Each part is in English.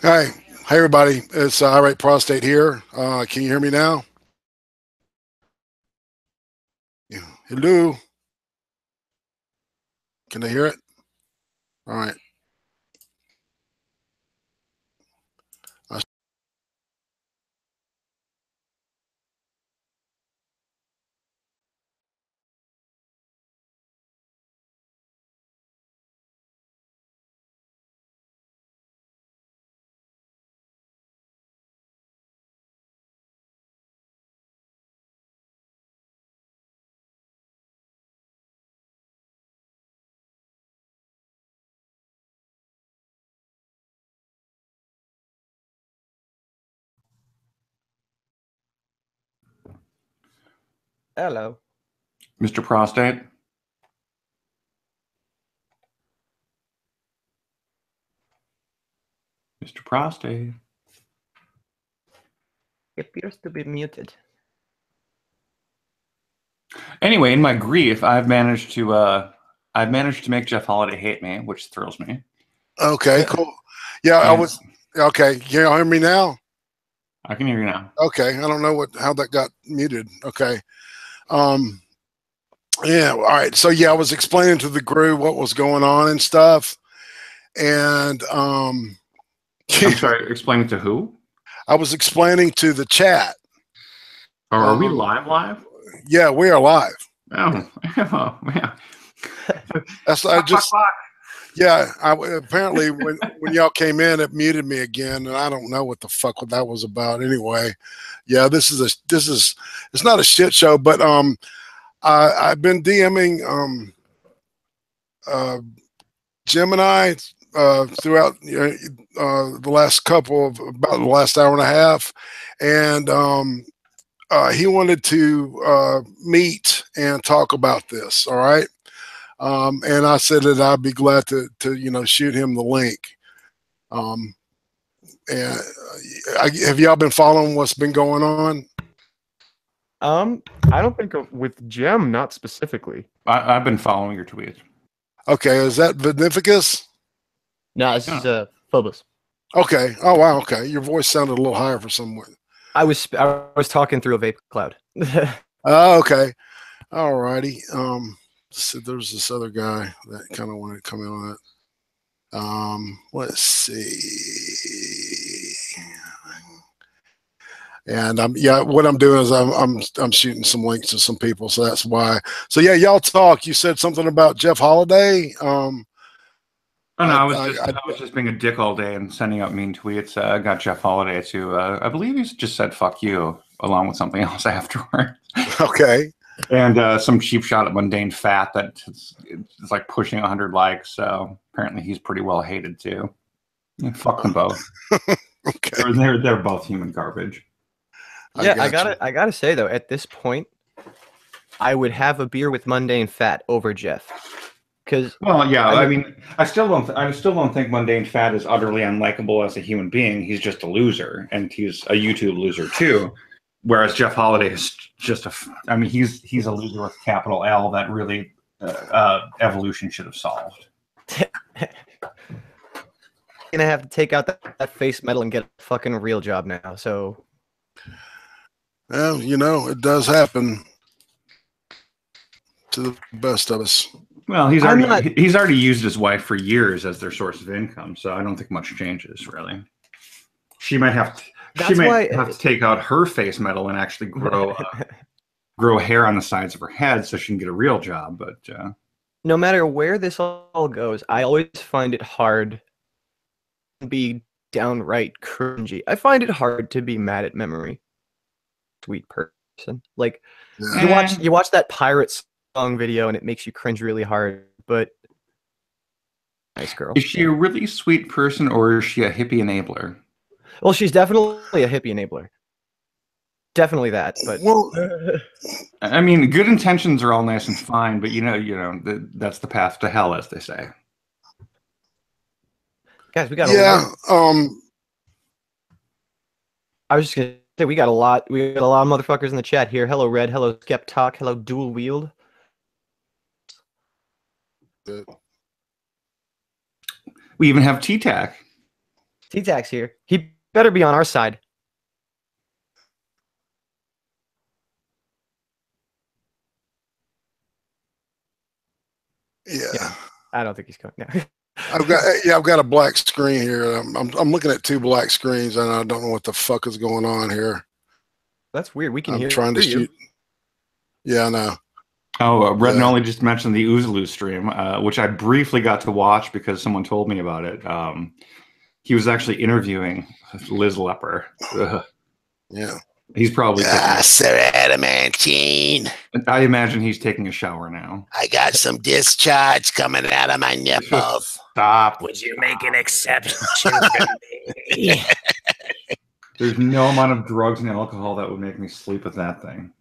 Hi, hey everybody. It's IRATE Prostate here. Can you hear me now? Yeah. Hello. Can they hear it? All right. I- Hello. Mr. Prostate? Mr. Prostate? He appears to be muted. Anyway, in my grief, I've managed to make Jeff Holiday hate me, which thrills me. Okay, cool. Yeah, I was okay. Can you hear me now? I can hear you now. Okay. I don't know how that got muted. Okay. Yeah, all right. So yeah, I was explaining to the group what was going on and stuff. And I'm sorry, explain it to who? I was explaining to the chat. Or are we live? Yeah, we are live. Oh, oh man. Yeah, apparently when y'all came in, it muted me again, and I don't know what the fuck that was about. Anyway, yeah, it's not a shit show, but I've been DMing Gemini throughout the last about the last hour and a half, and he wanted to meet and talk about this. All right. And I said that I'd be glad to shoot him the link. And have y'all been following what's been going on? I don't think with Gem, not specifically. I've been following your tweets. Okay, is that Vinificus? No, this is Phobos. Okay. Oh wow. Okay, your voice sounded a little higher for someone. I was talking through a vape cloud. Oh, okay. All righty. So there's this other guy that kind of wanted to come in on it. Let's see. And what I'm doing is I'm shooting some links to some people, so that's why. So yeah, y'all talk. You said something about Jeff Holiday. Oh no, I was just being a dick all day and sending out mean tweets. I got Jeff Holiday to, I believe he's just said "fuck you" along with something else afterward. Okay. And some cheap shot at Mundane Fat that is like pushing 100 likes. So apparently he's pretty well hated too. Yeah, fuck them both. Okay. They're both human garbage. Yeah, I gotta say though, at this point, I would have a beer with Mundane Fat over Jeff. Well, yeah, I mean, I still don't think Mundane Fat is utterly unlikable as a human being. He's just a loser, and he's a YouTube loser too. Whereas Jeff Holiday is just he's a loser with a capital L that really evolution should have solved. Gonna have to take out that face metal and get a fucking real job now. So, well, it does happen to the best of us. Well, he's already used his wife for years as their source of income, so I don't think much changes really. She might have to take out her face metal and actually grow hair on the sides of her head so she can get a real job. But no matter where this all goes, I always find it hard to be downright cringy. I find it hard to be mad at memory. Sweet person, like you watch that pirate song video and it makes you cringe really hard. But nice girl. Is she a really sweet person or is she a hippie enabler? Well, she's definitely a hippie enabler. Definitely that. But I mean, good intentions are all nice and fine, but that's the path to hell, as they say. Guys, we got I was just gonna say we got a lot of motherfuckers in the chat here. Hello, Red. Hello, Skeptalk. Hello, Dual Wield. We even have T-Tac. T-Tac's here. He better be on our side. Yeah. I don't think he's coming. No. I've got a black screen here. I'm looking at 2 black screens, and I don't know what the fuck is going on here. That's weird. We can hear trying to you. shoot. Yeah, I know. Oh, Red Nolly just mentioned the Oozaloo stream, which I briefly got to watch because someone told me about it. He was actually interviewing Liz Lepper. Yeah. He's probably Sir Adamantine. I imagine he's taking a shower now. I got some discharge coming out of my nipples. Stop. Would you make an exception for me? There's no amount of drugs and alcohol that would make me sleep with that thing.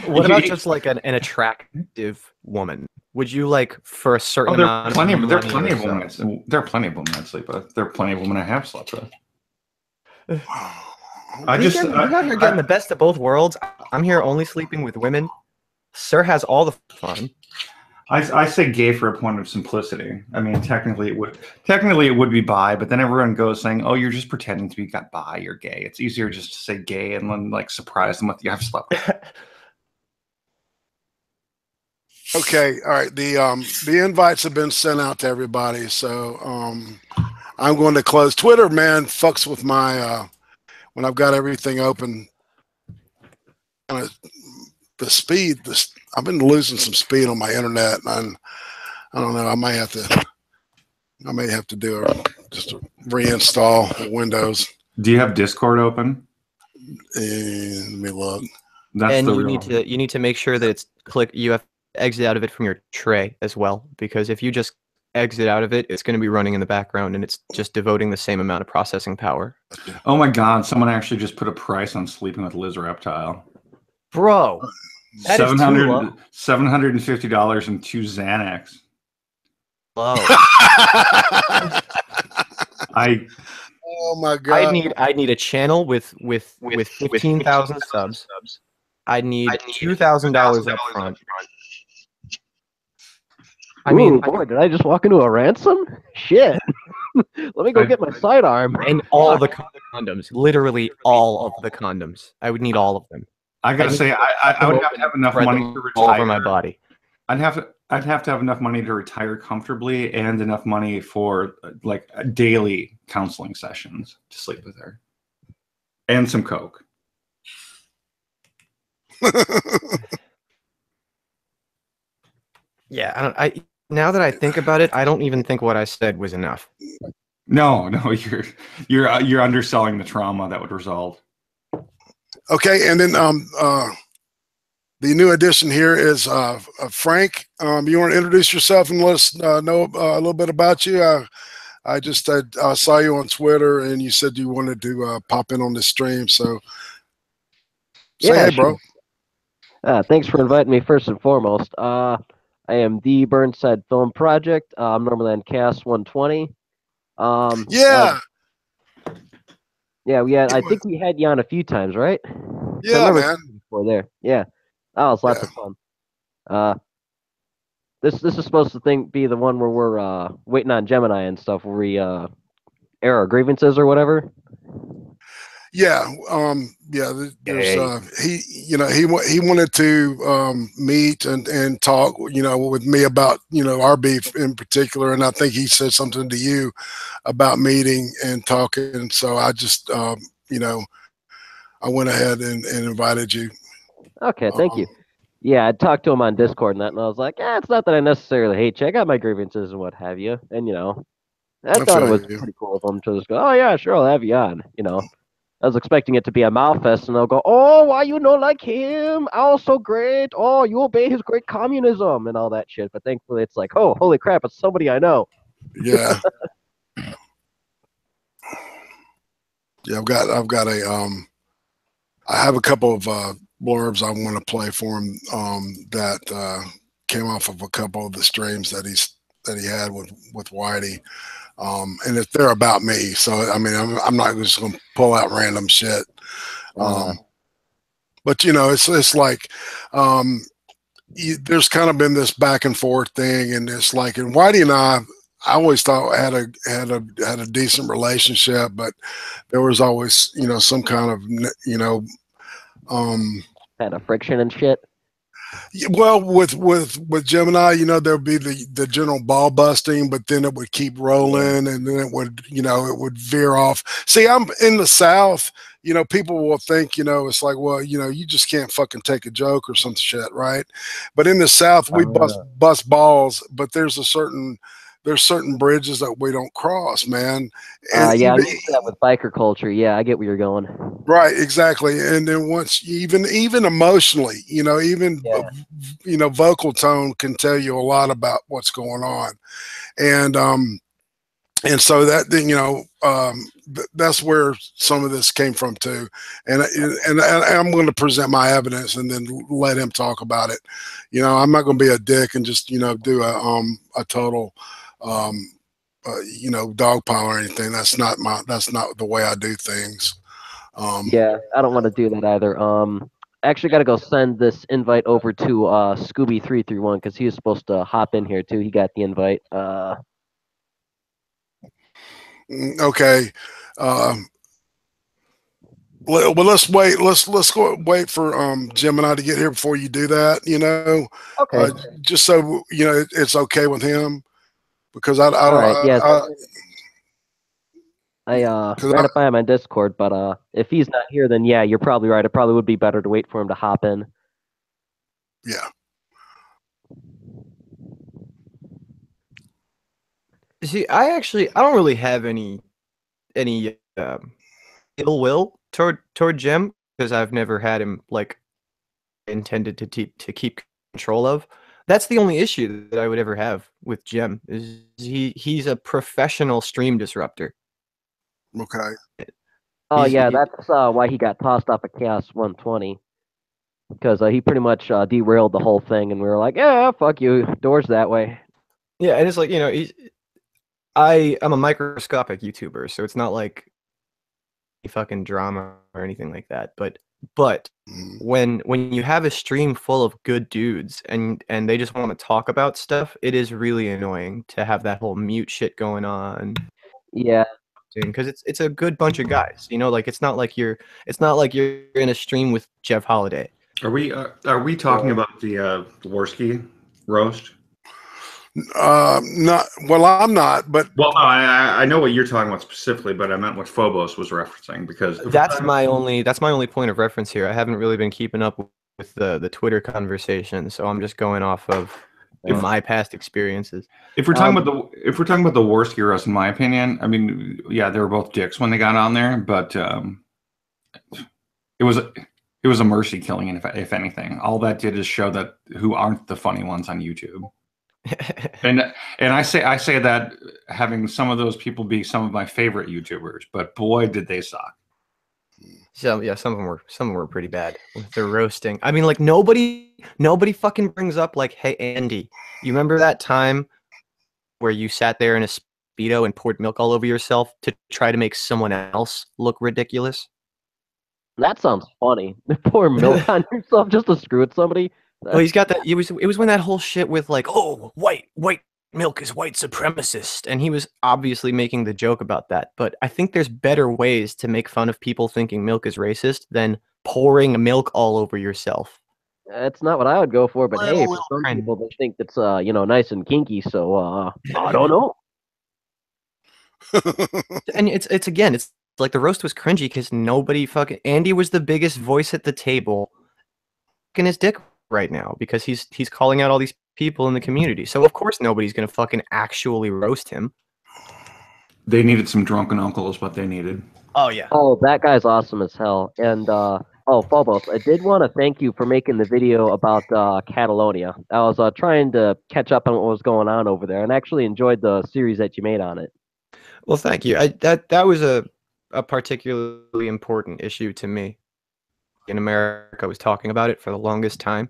What about just like an attractive woman? Would you like for a certain amount of money? There are plenty of women that sleep with. There are plenty of women I have slept with. You're out here getting the best of both worlds. I'm here only sleeping with women. Sir has all the fun. I say gay for a point of simplicity. I mean, technically it would be bi, but then everyone goes saying, "Oh, you're just pretending to be bi. You're gay." It's easier just to say gay and then like surprise them with I've slept with. Okay, all right. The invites have been sent out to everybody, so I'm going to close. Twitter, man, fucks with my when I've got everything open. The speed, I've been losing some speed on my internet, and I don't know. I may have to do just a reinstall Windows. Do you have Discord open? Let me look. And you need to make sure that it's you have to exit out of it from your tray as well, because if you just exit out of it, it's going to be running in the background and it's just devoting the same amount of processing power. Oh my God! Someone actually just put a price on sleeping with Liz Reptile. Bro, that is too low. $750 and 2 Xanax. Low. Oh my God! I need a channel with 15,000 subs. I need $2,000 up front. I mean, boy, did I just walk into a ransom? Shit. Let me go get my sidearm. And all the condoms. Literally all of the condoms. I would need all of them. I gotta say, I would have to have enough money to retire. All over my body. I'd have to have enough money to retire comfortably and enough money for like daily counseling sessions to sleep with her. And some coke. Yeah, now that I think about it, I don't even think what I said was enough. No, you're underselling the trauma that would result. Okay, and then the new addition here is Frank. You want to introduce yourself and let us know a little bit about you? I just saw you on Twitter, and you said you wanted to pop in on this stream. So say hey, bro. Thanks for inviting me. First and foremost, I am the Burnside Film Project. I'm normally on Cast 120. I think we had you on a few times, right? Yeah, man. Before there, yeah. That was lots of fun. This is supposed to be the one where we're waiting on Gemini and stuff, where we air our grievances or whatever. Yeah, there's he wanted to meet and talk, with me about our beef in particular, and I think he said something to you about meeting and talking. So I just I went ahead and invited you. Okay, thank you. Yeah, I talked to him on Discord and that, and I was like, it's not that I necessarily hate you. I got my grievances and what have you, and I thought it was pretty cool of him to just go, oh yeah, sure, I'll have you on. I was expecting it to be a mouthfest, and they'll go, oh, why you not like him? Oh, so great. Oh, you obey his great communism and all that shit. But thankfully, it's like, oh, holy crap, it's somebody I know. Yeah. Yeah, I have a couple of blurbs I want to play for him that came off of a couple of the streams that he had with Whitey. And if they're about me, so I mean, I'm not just gonna pull out random shit. But it's like there's kind of been this back and forth thing, and it's like, and Whitey and I always thought had a decent relationship, but there was always, you know, some kind of, you know, Kind of friction and shit. well, with Gemini, you know, there'd be the general ball busting, but then it would keep rolling, and then it would, you know, it would veer off. See, I'm in the South. You know, people will think, you know, it's like, well, you know, you just can't fucking take a joke or some shit, right? But in the South, we bust balls, but there's certain bridges that we don't cross, man. And Yeah, I'm used to that with biker culture. Yeah, I get where you're going. right, exactly. And then once, even emotionally, you know, even you know, vocal tone can tell you a lot about what's going on. And so that, you know, that's where some of this came from too. And I'm going to present my evidence and then let him talk about it. You know, I'm not going to be a dick and just, you know, do a total, you know, dog pile or anything. That's not the way I do things. Yeah, I don't want to do that either. Actually got to go send this invite over to Scooby331 because he was supposed to hop in here too. He got the invite. Okay. Well, let's wait. Let's go wait for Gemini to get here before you do that. You know, Okay. Just so you know, it's okay with him, because I All right. Yes. I Cause ran it by him on Discord, but if he's not here, then yeah, you're probably right. It probably would be better to wait for him to hop in. Yeah. See, I don't really have any ill will toward Jim, because I've never had him like intended to keep control of. That's the only issue that I would ever have with Jim, is he's a professional stream disruptor. Okay. Oh yeah, that's why he got tossed off of Chaos 120, because he pretty much derailed the whole thing, and we were like, yeah, fuck you, doors that way. Yeah, and it's like, you know, I'm a microscopic YouTuber, so it's not like fucking drama or anything like that. But when you have a stream full of good dudes and they just want to talk about stuff, it is really annoying to have that whole mute shit going on. Yeah. Because it's a good bunch of guys, you know, like it's not like you're in a stream with Jeff Holiday. Are we talking about the Dworsky roast? Not well. I'm not, but well, no, I know what you're talking about specifically, but I meant what Phobos was referencing, because that's my only point of reference here. I haven't really been keeping up with the Twitter conversation, so I'm just going off of my past experiences. If we're talking about the Dworsky roast, in my opinion, I mean, yeah, they were both dicks when they got on there, but it was a mercy killing, if anything. All that did is show that who aren't the funny ones on YouTube. and I say that having some of those people be some of my favorite YouTubers, but boy, did they suck. So yeah, some of them were pretty bad with their roasting. I mean, like nobody fucking brings up like, hey Andy, you remember that time where you sat there in a Speedo and poured milk all over yourself to try to make someone else look ridiculous? That sounds funny. Pour milk on yourself just to screw with somebody. Well, he's got that. It was when that whole shit with like, oh, white milk is white supremacist, and he was obviously making the joke about that. But I think there's better ways to make fun of people thinking milk is racist than pouring milk all over yourself. It's not what I would go for, but hey, for some people they think that's you know, nice and kinky. So I don't know. And it's again, it's like the roast was cringy because nobody fucking Andy was the biggest voice at the table, fucking his dick right now, because he's calling out all these people in the community. So of course nobody's gonna fucking actually roast him. They needed some drunken uncle is what they needed. Oh yeah. Oh, that guy's awesome as hell. And oh, Phobos, I did want to thank you for making the video about Catalonia. I was trying to catch up on what was going on over there, and actually enjoyed the series that you made on it. Well, thank you. That was a particularly important issue to me. In America, was talking about it for the longest time.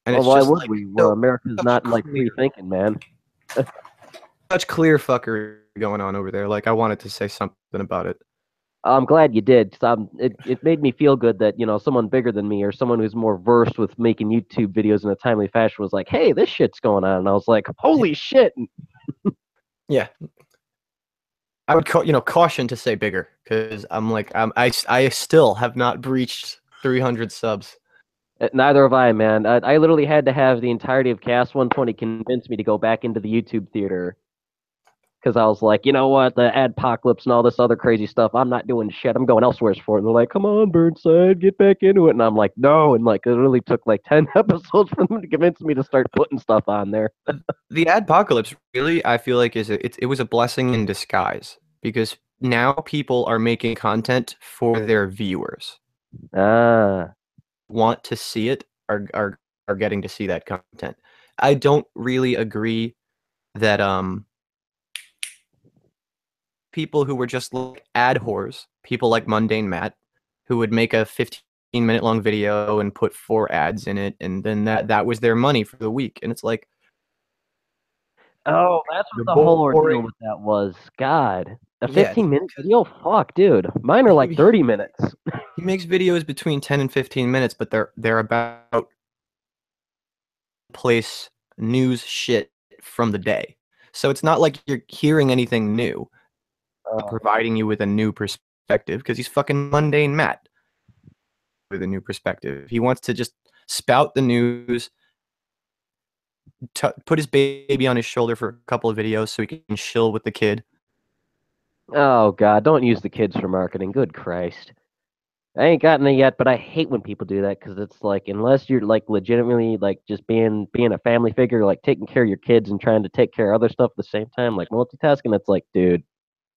And well, it's why just would like, we? Well, America's not like free thinking, man. Such clear fuckery going on over there. Like, I wanted to say something about it. I'm glad you did. 'Cause it made me feel good that, someone bigger than me or someone who's more versed with making YouTube videos in a timely fashion was like, hey, this shit's going on. And I was like, holy shit. Yeah. I would caution to say bigger, because I still have not breached 300 subs. Neither have I, man. I literally had to have the entirety of Cast 120 convince me to go back into the YouTube theater. Because I was like, you know what, the adpocalypse and all this other crazy stuff, I'm not doing shit. I'm going elsewhere for it. And they're like, come on, Burnside, get back into it. And I'm like, no. And like, it really took like 10 episodes for them to convince me to start putting stuff on there. The adpocalypse, really, I feel like it was a blessing in disguise, because now people are making content for their viewers. Want to see it are getting to see that content. I don't really agree that people who were just like ad whores, people like Mundane Matt, who would make a 15-minute long video and put 4 ads in it, and then that was their money for the week. And it's like, oh, that's what the whole ordeal with that was. God, a 15-minute video? Fuck, dude. Mine are like 30 minutes. He makes videos between 10 and 15 minutes, but they're about place news shit from the day. So it's not like you're hearing anything new. Providing you with a new perspective, because he's fucking Mundane Matt with a new perspective. He wants to just spout the news, put his baby on his shoulder for a couple of videos so he can chill with the kid. Oh god, don't use the kids for marketing. Good Christ. I ain't gotten it yet, but I hate when people do that, because it's like, unless you're like legitimately like just being a family figure, like taking care of your kids and trying to take care of other stuff at the same time, like multitasking, it's like, dude,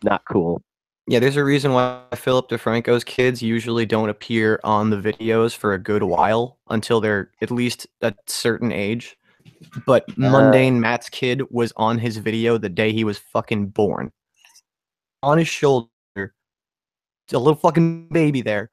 not cool. Yeah, there's a reason why Philip DeFranco's kids usually don't appear on the videos for a good while, until they're at least a certain age. But Mundane Matt's kid was on his video the day he was fucking born. On his shoulder. A little fucking baby there.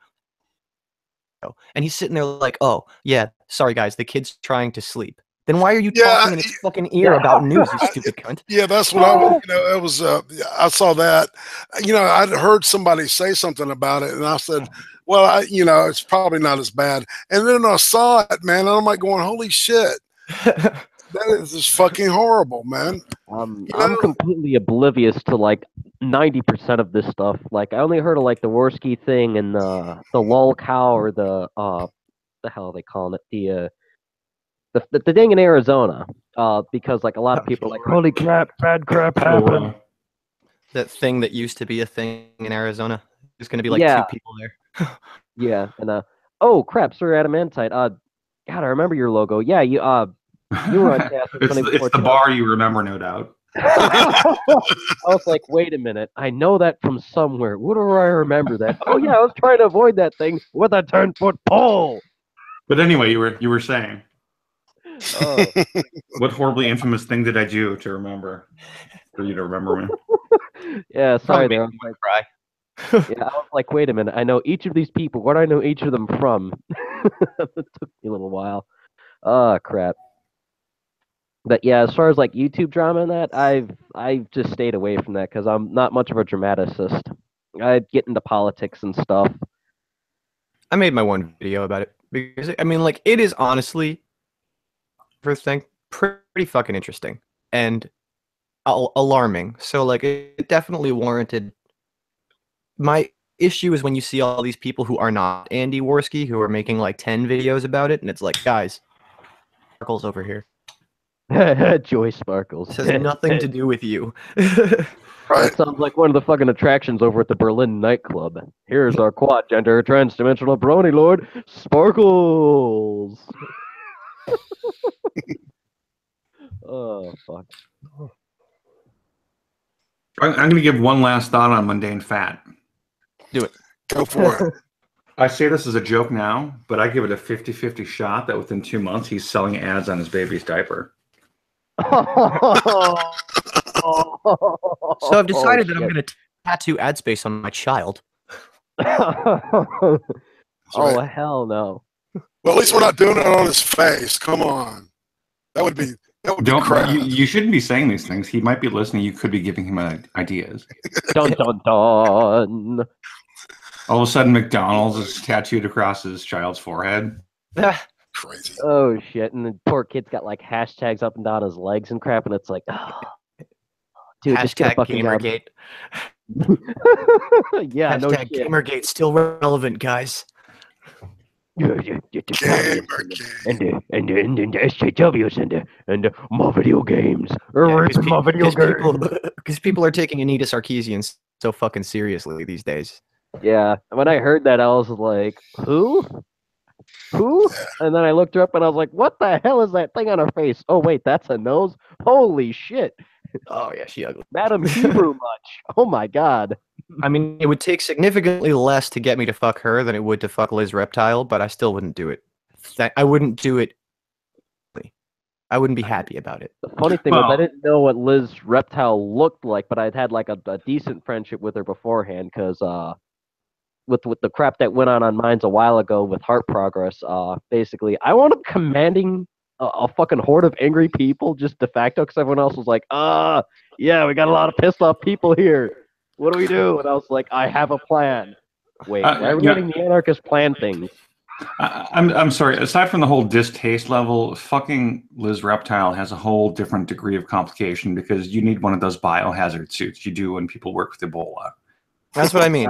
And he's sitting there like, oh, yeah, sorry guys, the kid's trying to sleep. Then why are you talking in his fucking ear about news, you stupid cunt? Yeah, that's what it was. I saw that. I'd heard somebody say something about it, and I said, well, it's probably not as bad. And then I saw it, man, and I'm like going, holy shit. That is just fucking horrible, man. I'm completely oblivious to like 90% of this stuff. Like, I only heard of like the Worski thing and the lol cow, or the hell are they calling it? The thing in Arizona, because like a lot of people are like, holy crap, bad crap happened. That thing that used to be a thing in Arizona. There's going to be like 2 people there. Yeah, and oh crap, Sir Adamantite. God, I remember your logo. Yeah, you were on cast. It's the bar you remember, no doubt. I was like, wait a minute, I know that from somewhere. Where do I remember that? Oh yeah, I was trying to avoid that thing with a 10-foot pole. But anyway, you were saying. Oh. What horribly infamous thing did I do to remember? For you to remember me? Yeah, sorry there. Cry. Yeah, I was like, wait a minute, I know each of these people. Where do I know each of them from? It took me a little while. Oh crap. But yeah, as far as like YouTube drama and that, I've just stayed away from that, because I'm not much of a dramaticist. I get into politics and stuff. I made my one video about it, because I mean, like, it is honestly, first thing, pretty fucking interesting and alarming. So like, it definitely warranted. My issue is when you see all these people who are not Andy Worski, who are making like 10 videos about it, and it's like, guys, Sparkles over here. Joy Sparkles. This has nothing to do with you. That sounds like one of the fucking attractions over at the Berlin nightclub. Here's our quad-gender trans-dimensional brony lord, Sparkles. Oh, fuck. I'm going to give one last thought on Mundane Fat. Do it. Go for it. I say this as a joke now, but I give it a 50-50 shot that within 2 months he's selling ads on his baby's diaper. So I've decided that I'm going to tattoo ad space on my child. Oh, hell no. Well, at least we're not doing it on his face. Come on. That would be crap. You shouldn't be saying these things. He might be listening. You could be giving him ideas. Dun dun dun. All of a sudden, McDonald's is tattooed across his child's forehead. Crazy. Oh shit! And the poor kid's got like hashtags up and down his legs and crap, and it's like, oh, dude, just get a Hashtag fucking job. Gamergate. Yeah, no Hashtag shit. Gamergate still relevant, guys. Gamergate. And the SJWs and the more video games. More video games. Because people are taking Anita Sarkeesian so fucking seriously these days. Yeah, when I heard that, I was like, who? Who? And then I looked her up and I was like, what the hell is that thing on her face? Oh, wait, that's a nose? Holy shit. Oh, yeah, she ugly. Madam Hebrew much. Oh, my God. I mean, it would take significantly less to get me to fuck her than it would to fuck Liz Reptile, but I still wouldn't do it. I wouldn't do it. I wouldn't be happy about it. The funny thing was, I didn't know what Liz Reptile looked like, but I'd had like a decent friendship with her beforehand, because with the crap that went on Minds a while ago with Heart Progress, basically, I wound up commanding a fucking horde of angry people just de facto, because everyone else was like, yeah, we got a lot of pissed off people here. What do we do? And I was like, I have a plan. Wait, why are we letting the anarchists plan things? I'm sorry. Aside from the whole distaste level, fucking Liz Reptile has a whole different degree of complication, because you need one of those biohazard suits you do when people work with Ebola. That's what I mean.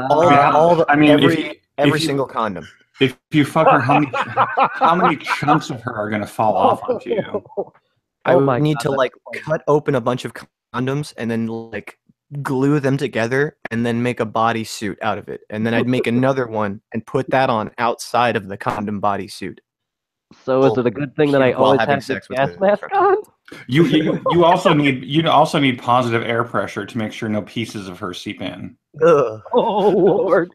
Every single condom. If you fuck her, how many chunks of her are going to fall off onto you? I would need to like cut open a bunch of condoms and then like glue them together and then make a bodysuit out of it. And then I'd make another one and put that on outside of the condom bodysuit. So is it a good thing that I always have this gas mask on? You also need positive air pressure to make sure no pieces of her seep in. Ugh. Oh Lord,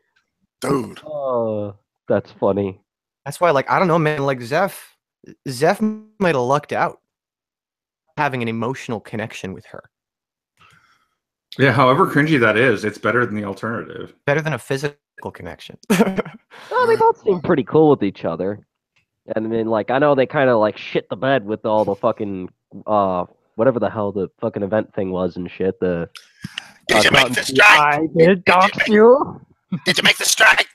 Dude. Oh, that's funny. That's why, like, I don't know, man. Like Zeph might have lucked out having an emotional connection with her. Yeah, however cringy that is, it's better than the alternative. Better than a physical connection. Well, they both seem pretty cool with each other. And I mean, like, I know they kind of like shit the bed with all the fucking whatever the hell the fucking event thing was and shit. The Did you make the strike? I did dox you. Did you make the strike?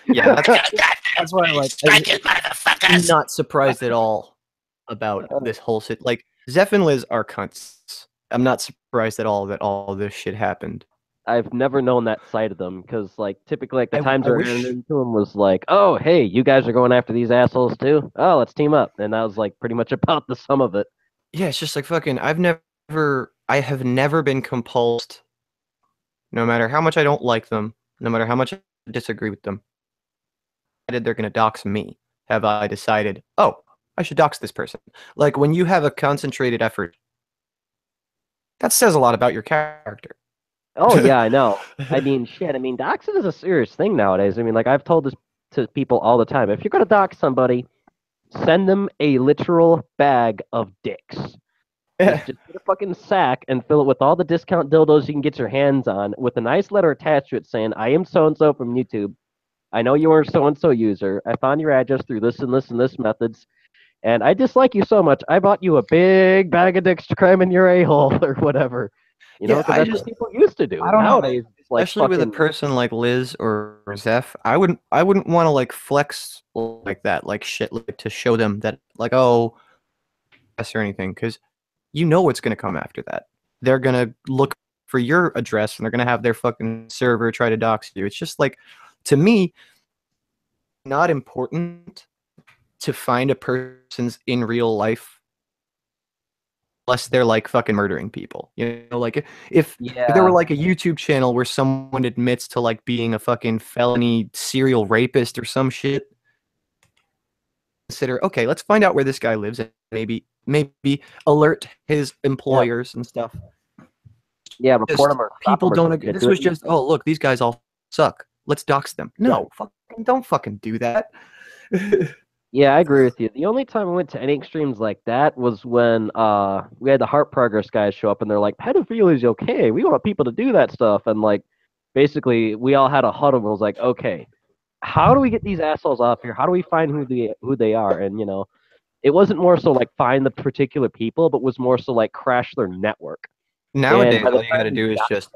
Yeah, that's why like Strike it, I'm motherfuckers. not surprised at all about this whole shit. Like Zeph and Liz are cunts. I'm not surprised at all that all this shit happened. I've never known that side of them, because like typically like the I times I wish- ran into them was like, oh hey, you guys are going after these assholes too. Oh, let's team up, and that was like pretty much about the sum of it. Yeah, it's just like fucking. I have never been compulsed. No matter how much I don't like them, no matter how much I disagree with them, they're gonna dox me. Have I decided? Oh, I should dox this person. Like when you have a concentrated effort, that says a lot about your character. Oh yeah, I know. I mean, shit. I mean, doxing is a serious thing nowadays. I mean, like I've told this to people all the time. If you're gonna dox somebody, send them a literal bag of dicks. Just get a fucking sack and fill it with all the discount dildos you can get your hands on, with a nice letter attached to it saying, "I am so and so from YouTube. I know you are so and so user. I found your address through this and this and this methods, and I dislike you so much. I bought you a big bag of dicks to cram in your a-hole," or whatever. You know, Yeah, because that's what people used to do. I don't know. Nowadays, it's like Especially with a fucking- person like Liz or Zeph, I wouldn't want to like flex like that, like shit, like to show them that like, oh, yes or anything, because you know what's gonna come after that. They're gonna look for your address and they're gonna have their fucking server try to dox you. It's just like, to me, not important to find a person's in real life unless they're like fucking murdering people. You know, like if there were like a YouTube channel where someone admits to like being a fucking felony serial rapist or some shit, consider, okay, let's find out where this guy lives and maybe alert his employers and stuff. Yeah, report them or people don't agree. This was just, oh look, these guys all suck. Let's dox them. No, fucking don't fucking do that. Yeah, I agree with you. The only time I went to any extremes like that was when we had the Heart Progress guys show up and they're like, pedophilia is okay. We want people to do that stuff. And like, basically, we all had a huddle and was like, okay, how do we get these assholes off here? How do we find who they are? And, you know, it wasn't more so like find the particular people, but was more so like crash their network. Nowadays, all you gotta do is just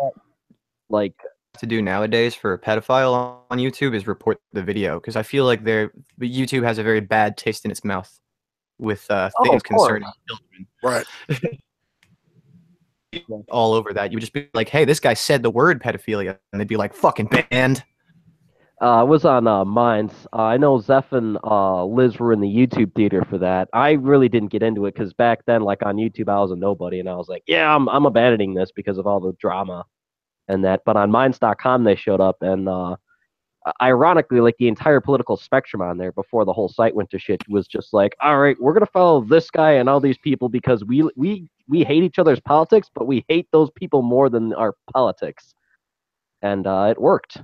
like to do nowadays for a pedophile on YouTube is report the video, because I feel like YouTube has a very bad taste in its mouth with things concerning children. Right. All over that. You would just be like, hey, this guy said the word pedophilia, and they'd be like, fucking banned. I was on Minds. I know Zeph and Liz were in the YouTube theater for that. I really didn't get into it because back then, like on YouTube, I was a nobody, and I was like, yeah, I'm abandoning this because of all the drama and that. But on Minds.com, they showed up, and ironically, like the entire political spectrum on there before the whole site went to shit was just like, all right, we're gonna follow this guy and all these people because we hate each other's politics, but we hate those people more than our politics, and it worked.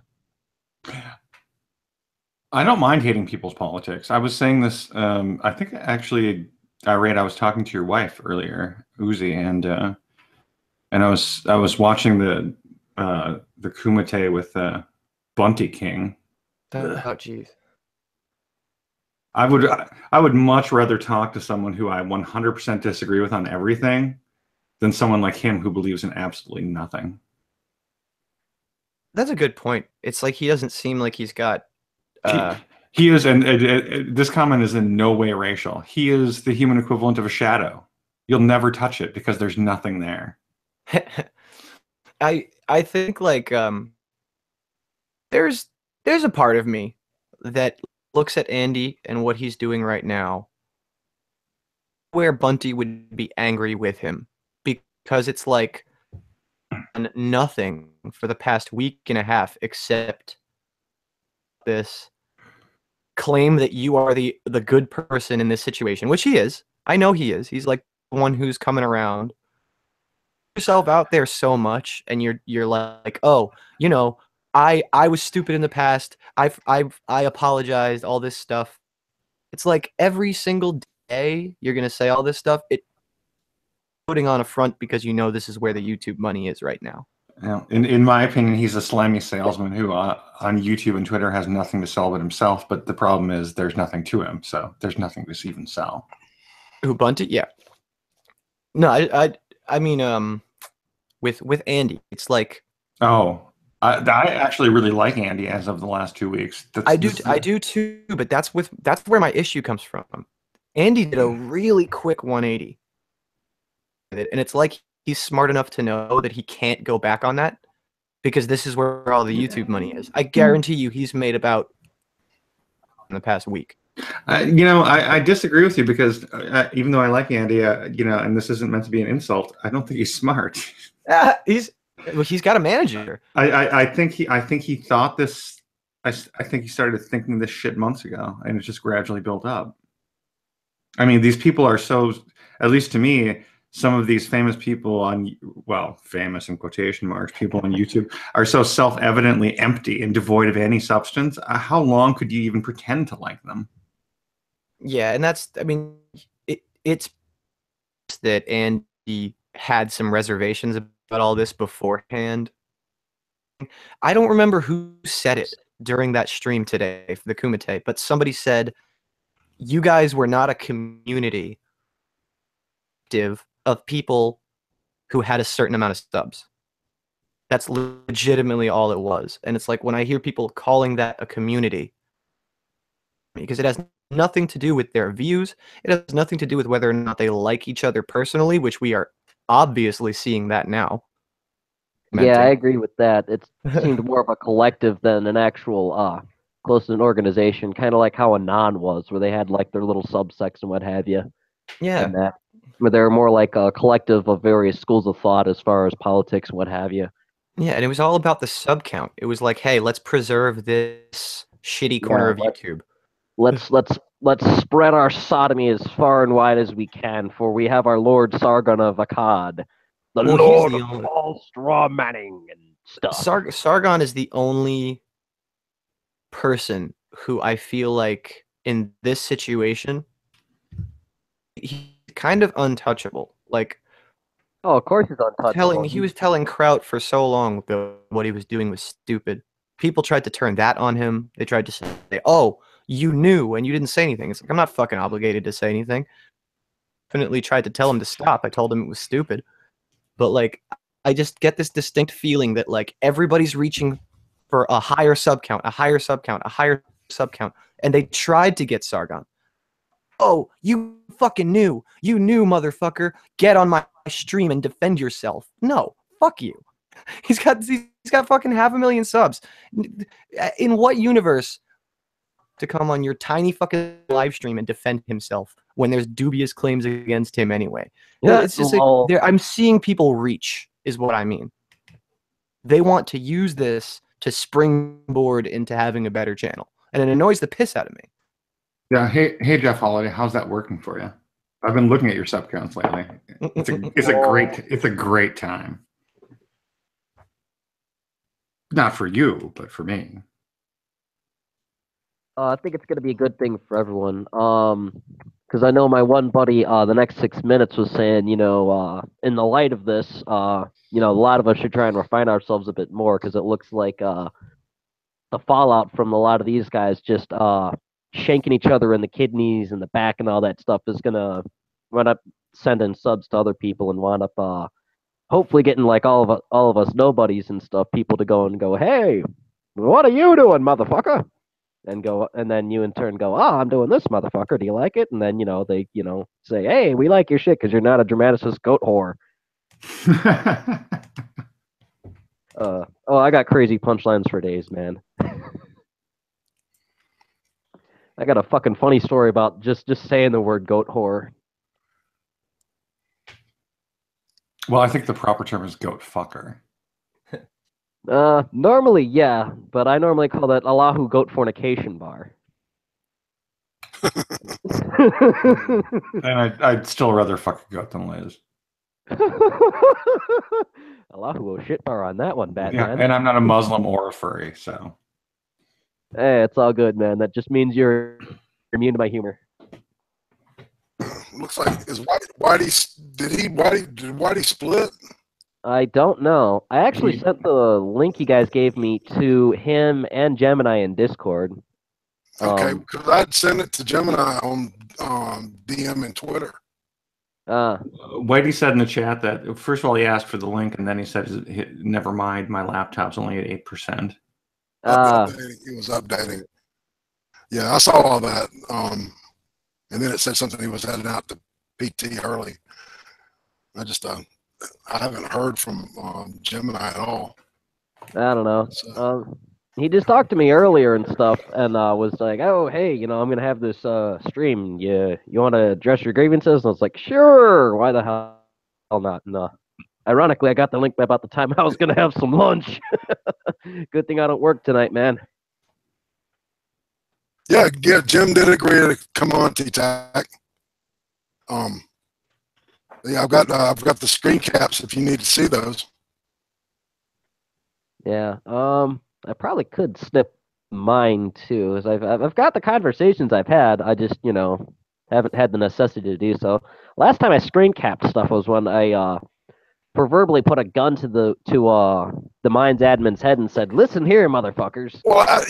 I don't mind hating people's politics. I was saying this. I think actually, Irate, I was talking to your wife earlier, Uzi, and I was watching the Kumite with Bunty King. Oh, jeez. I would much rather talk to someone who I 100% disagree with on everything than someone like him who believes in absolutely nothing. That's a good point. It's like he doesn't seem like he's got. He is, and this comment is in no way racial. He is the human equivalent of a shadow. You'll never touch it because there's nothing there. I think like there's a part of me that looks at Andy and what he's doing right now where Bunty would be angry with him, because it's like nothing for the past week and a half except this claim that you are the good person in this situation, which he is. I know he is. He's like the one who's coming around. Yourself out there so much, and you're like, oh, you know, I was stupid in the past. I apologized. All this stuff. It's like every single day you're gonna say all this stuff. It putting on a front because you know this is where the YouTube money is right now. Yeah, in my opinion, he's a slimy salesman who on YouTube and Twitter has nothing to sell but himself. But the problem is there's nothing to him, so there's nothing to even sell. Who, Bunty? Yeah. No, I mean, with Andy, it's like. Oh, I actually really like Andy as of the last 2 weeks. I do too, but that's where my issue comes from. Andy did a really quick 180, and it's like he's smart enough to know that he can't go back on that because this is where all the YouTube money is. I guarantee you, he's made about in the past week. You know, I disagree with you because even though I like Andy, you know, and this isn't meant to be an insult, I don't think he's smart. He's got a manager. I think he thought this. I think he started thinking this shit months ago, and it just gradually built up. I mean, these people are so, at least to me, some of these famous people on, well, famous in quotation marks, people on YouTube are so self-evidently empty and devoid of any substance. How long could you even pretend to like them? Yeah, and that's, I mean, it's that Andy had some reservations about all this beforehand. I don't remember who said it during that stream today for the Kumite, but somebody said, you guys were not a community of people who had a certain amount of subs. That's legitimately all it was. And it's like when I hear people calling that a community, because it has nothing to do with their views, it has nothing to do with whether or not they like each other personally, which we are obviously seeing that now. Yeah, I agree with that. It seemed more of a collective than an actual close to an organization, kind of like how Anon was, where they had like their little subsects and what have you. Yeah. And that, where they're more like a collective of various schools of thought as far as politics and what have you. Yeah, and it was all about the sub count. It was like, hey, let's preserve this shitty corner of YouTube. Let's spread our sodomy as far and wide as we can, for we have our Lord Sargon of Akkad, the Lord of all straw manning and stuff. Sargon is the only person who I feel like in this situation, he's kind of untouchable. Like, oh, of course he's untouchable. He was telling Kraut for so long that what he was doing was stupid. People tried to turn that on him. They tried to say, oh, you knew and you didn't say anything. It's like, I'm not fucking obligated to say anything. Definitely tried to tell him to stop. I told him it was stupid. But like, I just get this distinct feeling that like everybody's reaching for a higher sub count, a higher sub count, a higher sub count, and they tried to get Sargon. Oh, you fucking knew. You knew, motherfucker. Get on my stream and defend yourself. No, fuck you. He's got fucking 500,000 subs. In what universe to come on your tiny fucking live stream and defend himself when there's dubious claims against him anyway? Yeah, it's just I'm seeing people reach, is what I mean. They want to use this to springboard into having a better channel, and it annoys the piss out of me. Yeah. Hey, Jeff Holiday, how's that working for you? I've been looking at your sub counts lately. It's a great time. Not for you, but for me. I think it's going to be a good thing for everyone. Because I know my one buddy, the next 6 minutes was saying, in the light of this, a lot of us should try and refine ourselves a bit more, because it looks like the fallout from a lot of these guys just shanking each other in the kidneys and the back and all that stuff is going to wind up sending subs to other people and wind up hopefully getting like all of us nobodies and stuff, people to go, hey, what are you doing, motherfucker? And then you in turn go, oh, I'm doing this, motherfucker. Do you like it? And then, they, say, hey, we like your shit because you're not a dramaticist goat whore. I got crazy punchlines for days, man. I got a fucking funny story about just saying the word goat whore. Well, I think the proper term is goat fucker. Normally, yeah, but I normally call that Allahu goat fornication bar. And I'd still rather fuck a goat than Liz. Allahu shit bar on that one, Batman. Yeah, and I'm not a Muslim or a furry, so. Hey, it's all good, man. That just means you're immune to my humor. Looks like did Whitey split? I don't know. I actually sent the link you guys gave me to him and Gemini in Discord. Okay, because I'd sent it to Gemini on DM and Twitter. Whitey said in the chat that, first of all, he asked for the link, and then he said, never mind, my laptop's only at 8%. He was updating. Yeah, I saw all that. And then it said something he was heading out to PT early. I just I haven't heard from Gemini at all. I don't know. So, he just talked to me earlier and stuff, and was like, "Oh, hey, I'm gonna have this stream. You want to address your grievances?" And I was like, "Sure. Why the hell not?" And ironically, I got the link about the time I was gonna have some lunch. Good thing I don't work tonight, man. yeah, Jim did agree to come on, T-Tac. Yeah, I've got the screen caps if you need to see those. Yeah. I probably could snip mine too, as I've got the conversations I've had. I just haven't had the necessity to do so. Last time I screen capped stuff was when I proverbially put a gun to the Minds admin's head and said, "Listen here, motherfuckers." Well, I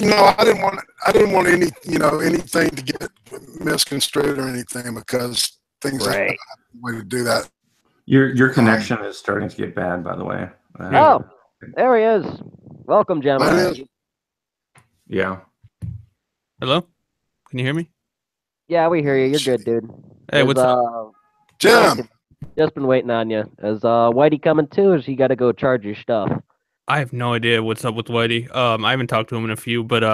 didn't want anything to get misconstrued or anything, because things right. like way to do that. Your connection is starting to get bad, by the way. Oh, there he is. Welcome, Gemini. Yeah. Hello? Can you hear me? Yeah, we hear you. You're good, dude. Hey, what's up? Jim! Just been waiting on you. Is Whitey coming too, or is he got to go charge your stuff? I have no idea what's up with Whitey. I haven't talked to him in a few, but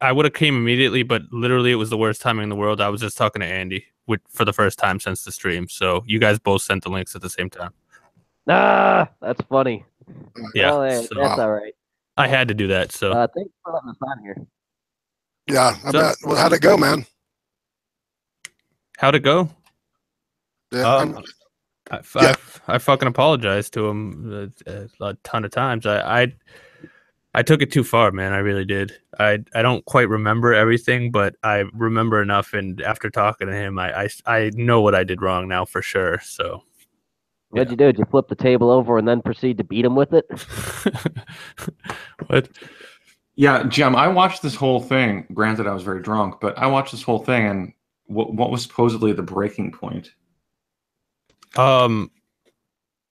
I would have came immediately, but literally it was the worst timing in the world. I was just talking to Andy for the first time since the stream, so you guys both sent the links at the same time. Ah, that's funny. Yeah, well, hey, so that's all right. I had to do that. So thanks for letting us on here. Yeah, I bet. Well, how'd it go, man? How'd it go? Yeah, I fucking apologized to him a ton of times. I took it too far, man. I really did. I don't quite remember everything, but I remember enough. And after talking to him, I know what I did wrong now for sure. So what'd you do? Did you flip the table over and then proceed to beat him with it? What? Yeah, Jim, I watched this whole thing. Granted, I was very drunk, but I watched this whole thing, and what was supposedly the breaking point?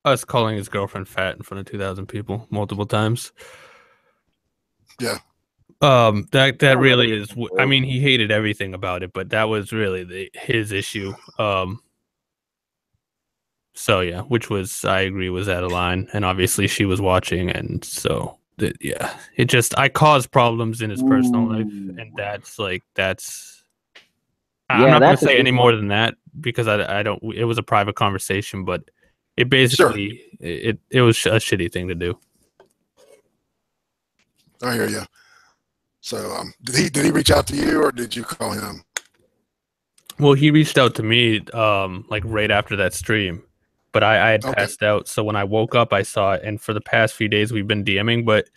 us calling his girlfriend fat in front of 2,000 people multiple times. Yeah. That really is. I mean, he hated everything about it, but that was really his issue. So yeah, which was, I agree, was out of line, and obviously she was watching, and so yeah, it just, I caused problems in his personal life, and that's I'm not going to say any more than that because I don't. It was a private conversation, but it basically it was a shitty thing to do. I hear you. So did he reach out to you or did you call him? Well, he reached out to me like right after that stream, but I had passed out. So when I woke up, I saw it, and for the past few days we've been DMing, but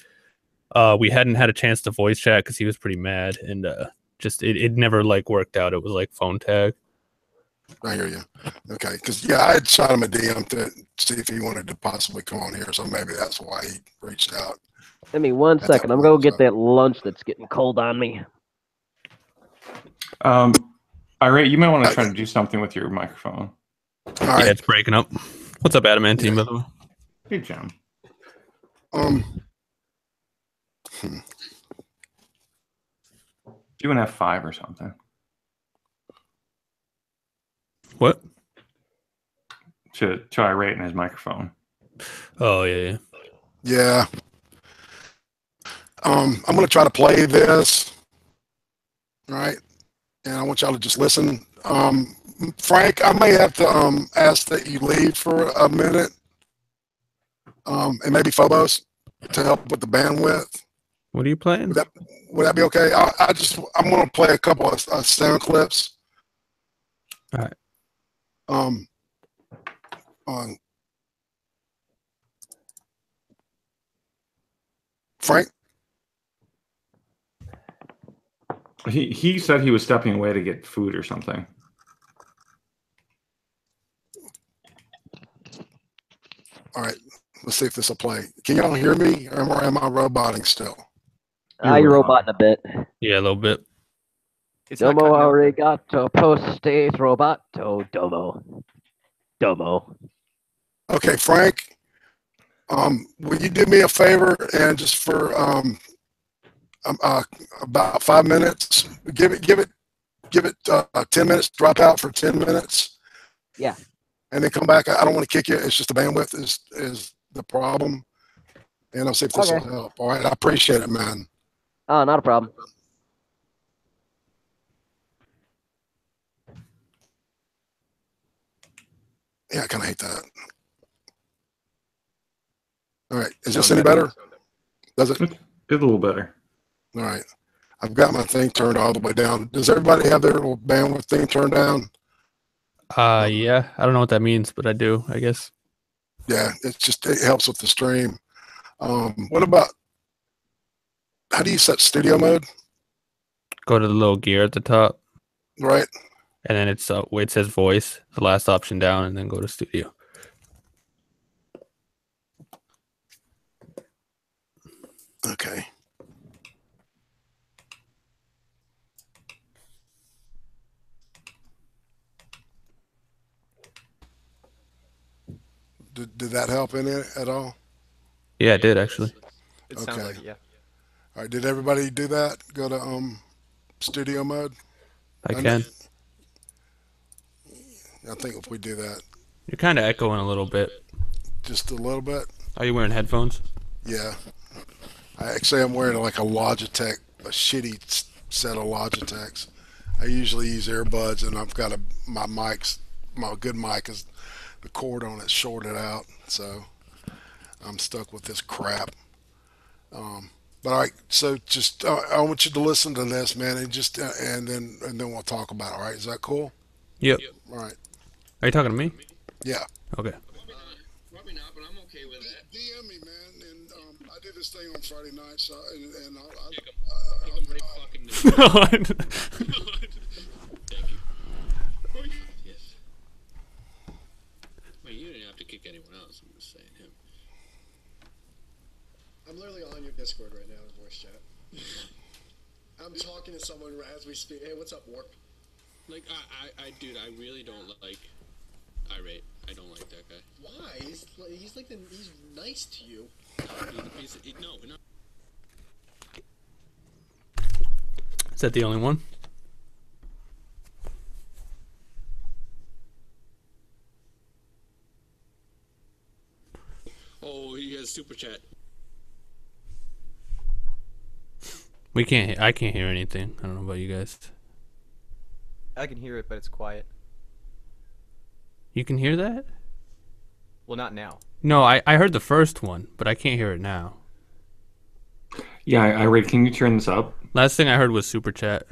we hadn't had a chance to voice chat because he was pretty mad, and just it never like worked out. It was like phone tag. I hear you. Okay, because yeah, I had shot him a DM to see if he wanted to possibly come on here, so maybe that's why he reached out. Give me 1 second. I'm gonna get that lunch that's getting cold on me. Irate, you might want to try to do something with your microphone. All right. Yeah, it's breaking up. What's up, Adamantine, by the way? Hey, John. Do an F5 or something. What? To Irate in his microphone. Oh yeah. Yeah. I'm gonna try to play this, right? And I want y'all to just listen. Frank, I may have to ask that you leave for a minute, and maybe Phobos to help with the bandwidth. What are you playing? Would that be okay? I'm gonna play a couple of sound clips. All right. On Frank. He said he was stepping away to get food or something. All right, let's see if this will play. Can y'all hear me, or am I roboting still? You're roboting a bit. Yeah, a little bit. Domo arigato postates roboto domo. Okay, Frank. Will you do me a favor and just for about 5 minutes, give it 10 minutes, drop out for 10 minutes. Yeah. And then come back. I don't want to kick you. It's just the bandwidth is the problem. And I'll see if this will help. All right. I appreciate it, man. Oh, not a problem. Yeah, I kind of hate that. All right. Is this any better? Does it? It's a little better. All right. I've got my thing turned all the way down. Does everybody have their little bandwidth thing turned down? Yeah. I don't know what that means, but I do, I guess. Yeah, it helps with the stream. What about, how do you set studio mode? Go to the little gear at the top. Right. And then it's where it says voice, the last option down, and then go to studio. Okay. Did that help in it at all? Yeah, it did actually. It sounds like it, yeah. All right. Did everybody do that? Go to studio mode? I can. I think if we do that. You're kind of echoing a little bit. Just a little bit? Are you wearing headphones? Yeah. I'm wearing like a Logitech, a shitty set of Logitechs. I usually use earbuds, and I've got my good mic is the cord on it shorted out, so I'm stuck with this crap. But all right, so just I want you to listen to this, man, and then we'll talk about it. All right, is that cool? Yep. All right. Are you talking to me? Yeah. Okay. Probably not, but I'm okay with that. DM me, man, and I do this thing on Friday night, so and I'll Thank you. Yes. Well, you didn't have to kick anyone else. I'm just saying him. I'm literally on your Discord right now in voice chat. I'm talking to someone as we speak. Hey, what's up, Warp? Like, dude, I really don't like Irate. I don't like that guy. Why? He's nice to you. No, no. Is that the only one? Oh, he has super chat. We can't. I can't hear anything. I don't know about you guys. I can hear it, but it's quiet. You can hear that? Well, not now. No, I heard the first one, but I can't hear it now. Yeah, IRATE, can you turn this up? Last thing I heard was super chat.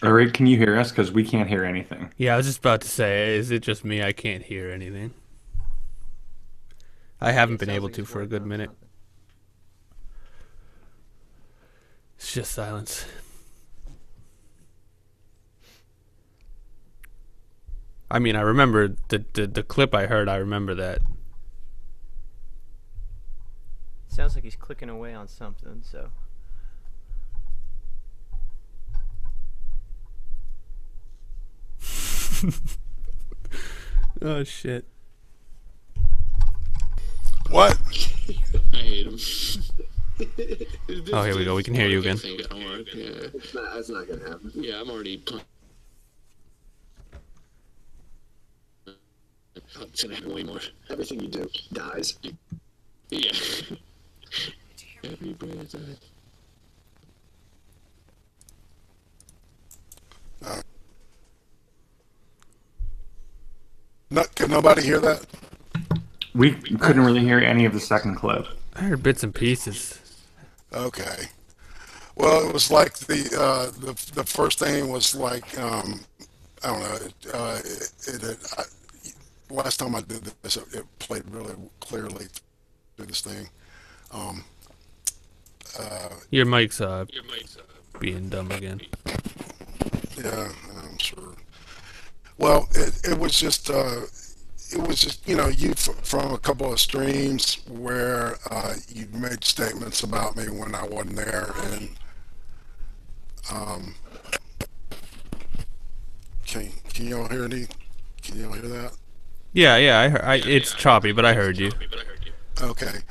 IRATE, can you hear us? Because we can't hear anything. Yeah, I was just about to say, is it just me? I can't hear anything. I haven't been able to for a good minute. It's just silence. I mean, I remember the clip I heard. I remember that. Sounds like he's clicking away on something, so. Oh shit. What? I hate him. Oh, here we go. We can hear you again. Yeah. That's not gonna happen. Yeah, I'm already. It's gonna happen way more. Everything you do dies. Yeah. Every birthday. Can nobody hear that? We couldn't really hear any of the second clip. I heard bits and pieces. Okay. Well, it was like the first thing was like I don't know. Last time I did this, it played really clearly through this thing. Your mic's being dumb again. Yeah, I'm sure. Well, it was just you know from a couple of streams where you made statements about me when I wasn't there, and can y'all hear any? Can y'all hear that? Yeah, it's choppy, but I heard you. Okay,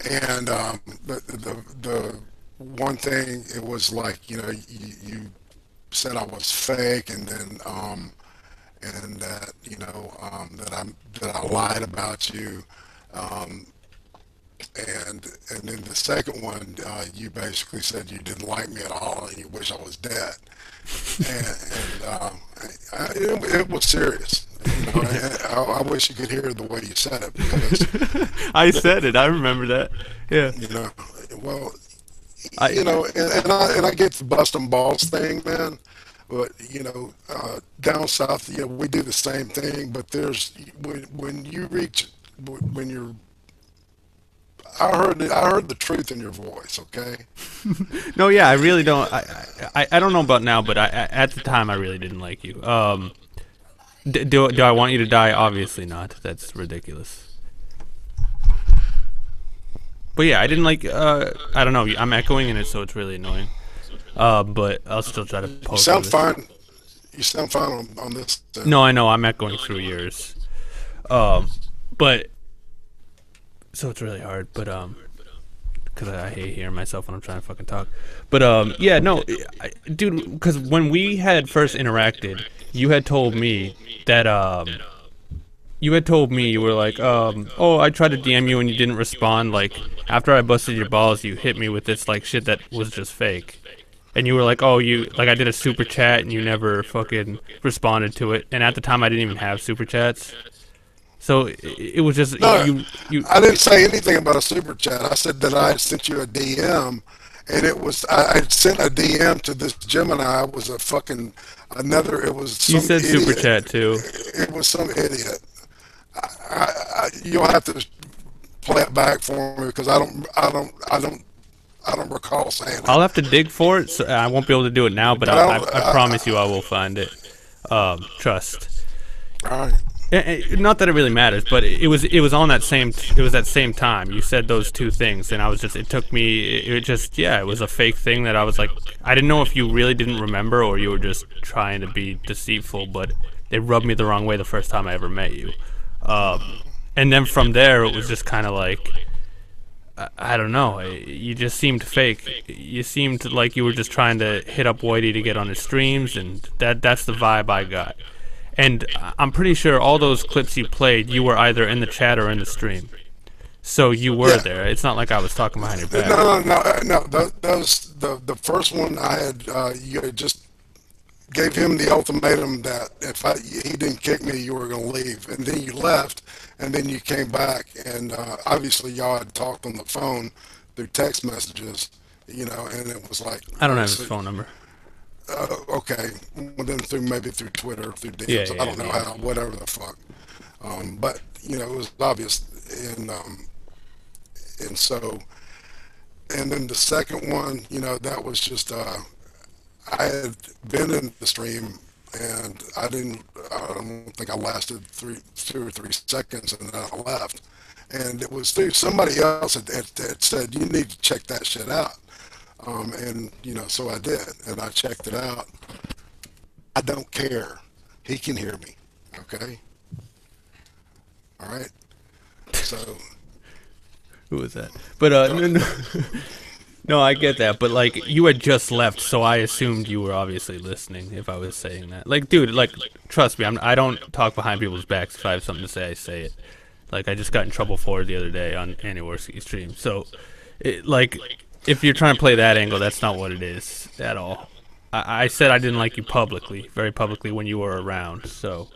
and the one thing, it was like, you know, you said I was fake, and then and that, you know, that I lied about you, and then the second one, you basically said you didn't like me at all and you wish I was dead, and it was serious. You know, I wish you could hear the way you said it, because I said it. I remember that. Yeah. you know, well, you know, and I get the busting balls thing, man. But you know, down south, you know, we do the same thing. But there's when you reach when you're, I heard the truth in your voice. Okay. No, yeah, I really don't. I don't know about now, but at the time I really didn't like you. Do I want you to die? Obviously not. That's ridiculous. But yeah, I didn't like. I don't know. I'm echoing in it, so it's really annoying. But I'll still try to post. You sound fine. You sound fine on this. No, I know I'm echoing through yours. But so it's really hard. But because I hate hearing myself when I'm trying to fucking talk. But yeah, no, dude. Because when we had first interacted, you had told me that you were like, oh, I tried to DM you and you didn't respond. Like after I busted your balls, you hit me with this like shit that was just fake. And you were like, oh, I did a super chat and you never fucking responded to it. And at the time, I didn't even have super chats. So it was just No, you. I didn't say anything about a super chat. I said that I had sent you a DM, and it was I had sent a DM to this Gemini. It was a fucking another. It was You some said super idiot. chat too. It was some idiot. You'll have to play it back for me because I don't recall saying I'll it. have to dig for it. So I won't be able to do it now, but But I promise you I will find it. Trust. all right. Not that it really matters, but it was on that same it was that same time you said those two things, and I was just it took me it just yeah it was a fake thing that I was like I didn't know if you really didn't remember or you were just trying to be deceitful, but it rubbed me the wrong way the first time I ever met you, and then from there it was just kind of like I don't know, you just seemed fake. You seemed like you were just trying to hit up Whitey to get on his streams, and that's the vibe I got. And I'm pretty sure all those clips you played, you were either in the chat or in the stream. So you were there. It's not like I was talking behind your back. No. The first one I had. You had just gave him the ultimatum that if he didn't kick me, you were going to leave, and then you left, and then you came back, and obviously y'all had talked on the phone through text messages, and it was like I don't have his phone number. Okay, well then maybe through Twitter, through DMs, Yeah, I don't know how, whatever the fuck. But it was obvious, and so, and then the second one, that was just I had been in the stream, and I don't think I lasted 2 or 3 seconds, and then I left, and it was through somebody else that said you need to check that shit out. And so I did, and I checked it out. I don't care. He can hear me. Okay. All right. So. Who was that? But no, I get that. But like, you had just left, so I assumed you were obviously listening. If I was saying that, like, dude, like, trust me, I don't talk behind people's backs. If I have something to say, I say it. Like, I just got in trouble for it the other day on Anniworski stream. So, if you're trying to play that angle, that's not what it is at all. I said I didn't like you publicly, very publicly, when you were around. So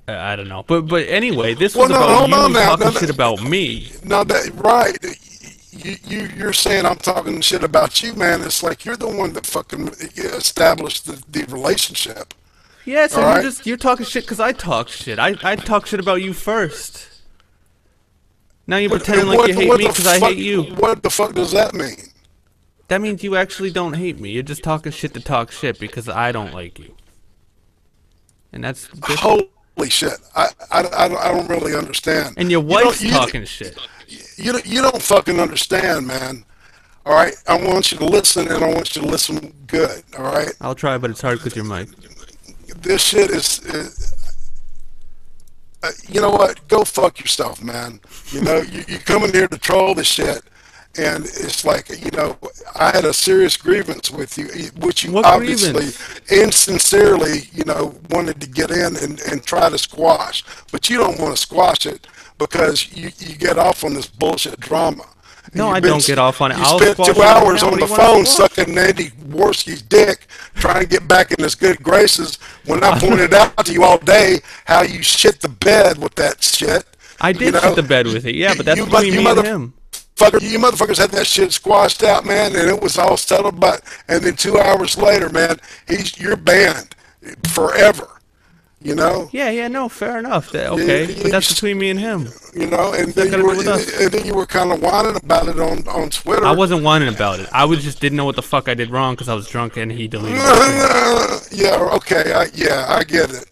I don't know, but anyway, this was about you talking shit about me. No, right. You're saying I'm talking shit about you, man. It's like you're the one that fucking established the relationship. Yeah, so right? you're talking shit because I talk shit. I talk shit about you first. Now you're pretending like you hate me because I hate you. What the fuck does that mean? That means you actually don't hate me. You're just talking shit to talk shit because I don't like you. And that's different. Holy shit! I don't really understand. And your wife's talking shit. You don't fucking understand, man. All right, I want you to listen, and I want you to listen good. All right. I'll try, but it's hard with your mic. This shit is you know what? Go fuck yourself, man. You come in here to troll the shit, and it's like, I had a serious grievance with you, which you What obviously grievance? insincerely, wanted to get in and try to squash, but you don't want to squash it because you get off on this bullshit drama. No, I don't get off on it. You I'll spent squash 2 it right hours now. on What the do you wanna phone squash? sucking Andy Worski's dick, trying to get back in his good graces when I pointed out to you all day how you shit the bed with that shit. I did shit the bed with it, yeah, but that's between me and him. You motherfuckers had that shit squashed out, man, and it was all settled. But and then 2 hours later, man, you're banned forever. Yeah, no, fair enough. Okay, but that's between me and him. And then you were kind of whining about it on Twitter. I wasn't whining about it. I just didn't know what the fuck I did wrong because I was drunk and he deleted it. Yeah, okay, I get it.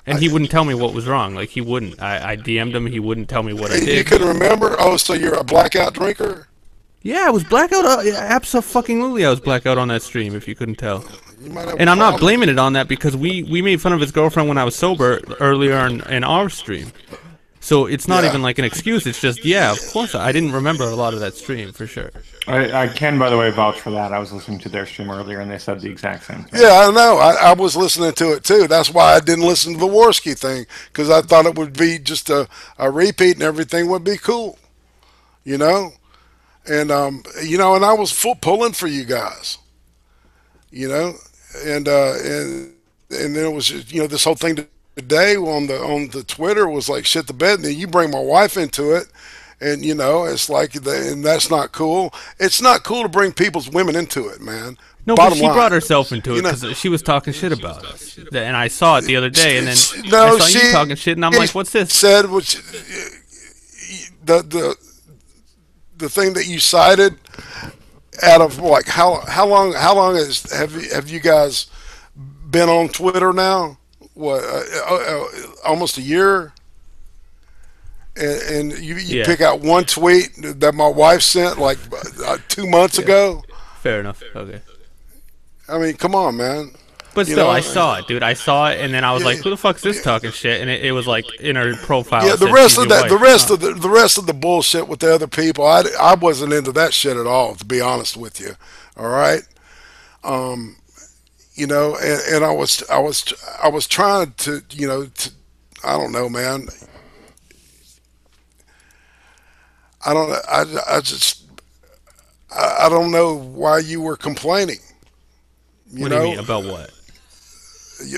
And he wouldn't tell me what was wrong. Like, he wouldn't. I DM'd him. He wouldn't tell me what I did. You could remember? Oh, so you're a blackout drinker? Yeah, I was blackout. Absolutely, I was blackout on that stream, if you couldn't tell. And I'm not blaming it on that because we made fun of his girlfriend when I was sober earlier in our stream. So it's not even like an excuse. It's just, yeah, of course, I didn't remember a lot of that stream, for sure. I can, by the way, vouch for that. I was listening to their stream earlier, and they said the exact same thing. Yeah, I know. I was listening to it, too. That's why I didn't listen to the Worski thing, because I thought it would be just a repeat and everything would be cool, And, and I was pulling for you guys, and then it was, this whole thing day on the Twitter was like shit the bed, and then you bring my wife into it, and it's like, and that's not cool. It's not cool to bring people's women into it, man. No, but Bottom she line, brought herself into it because she was talking shit about us, and I saw it the other day, and then I saw you talking shit, and I'm like, "What's this?" Said which the thing that you cited out of like how long have you guys been on Twitter now? What almost a year? And you pick out one tweet that my wife sent like 2 months ago. Fair enough. Okay. I mean, come on, man. But still, I saw it, dude. I saw it, and then I was like, "Who the fuck's this talking shit?" And it was like in her profile. Yeah, the rest of that, the rest of the bullshit with the other people, I wasn't into that shit at all, to be honest with you. All right, and I was trying to, I don't know, man. I don't, I don't know why you were complaining. What do you mean about what?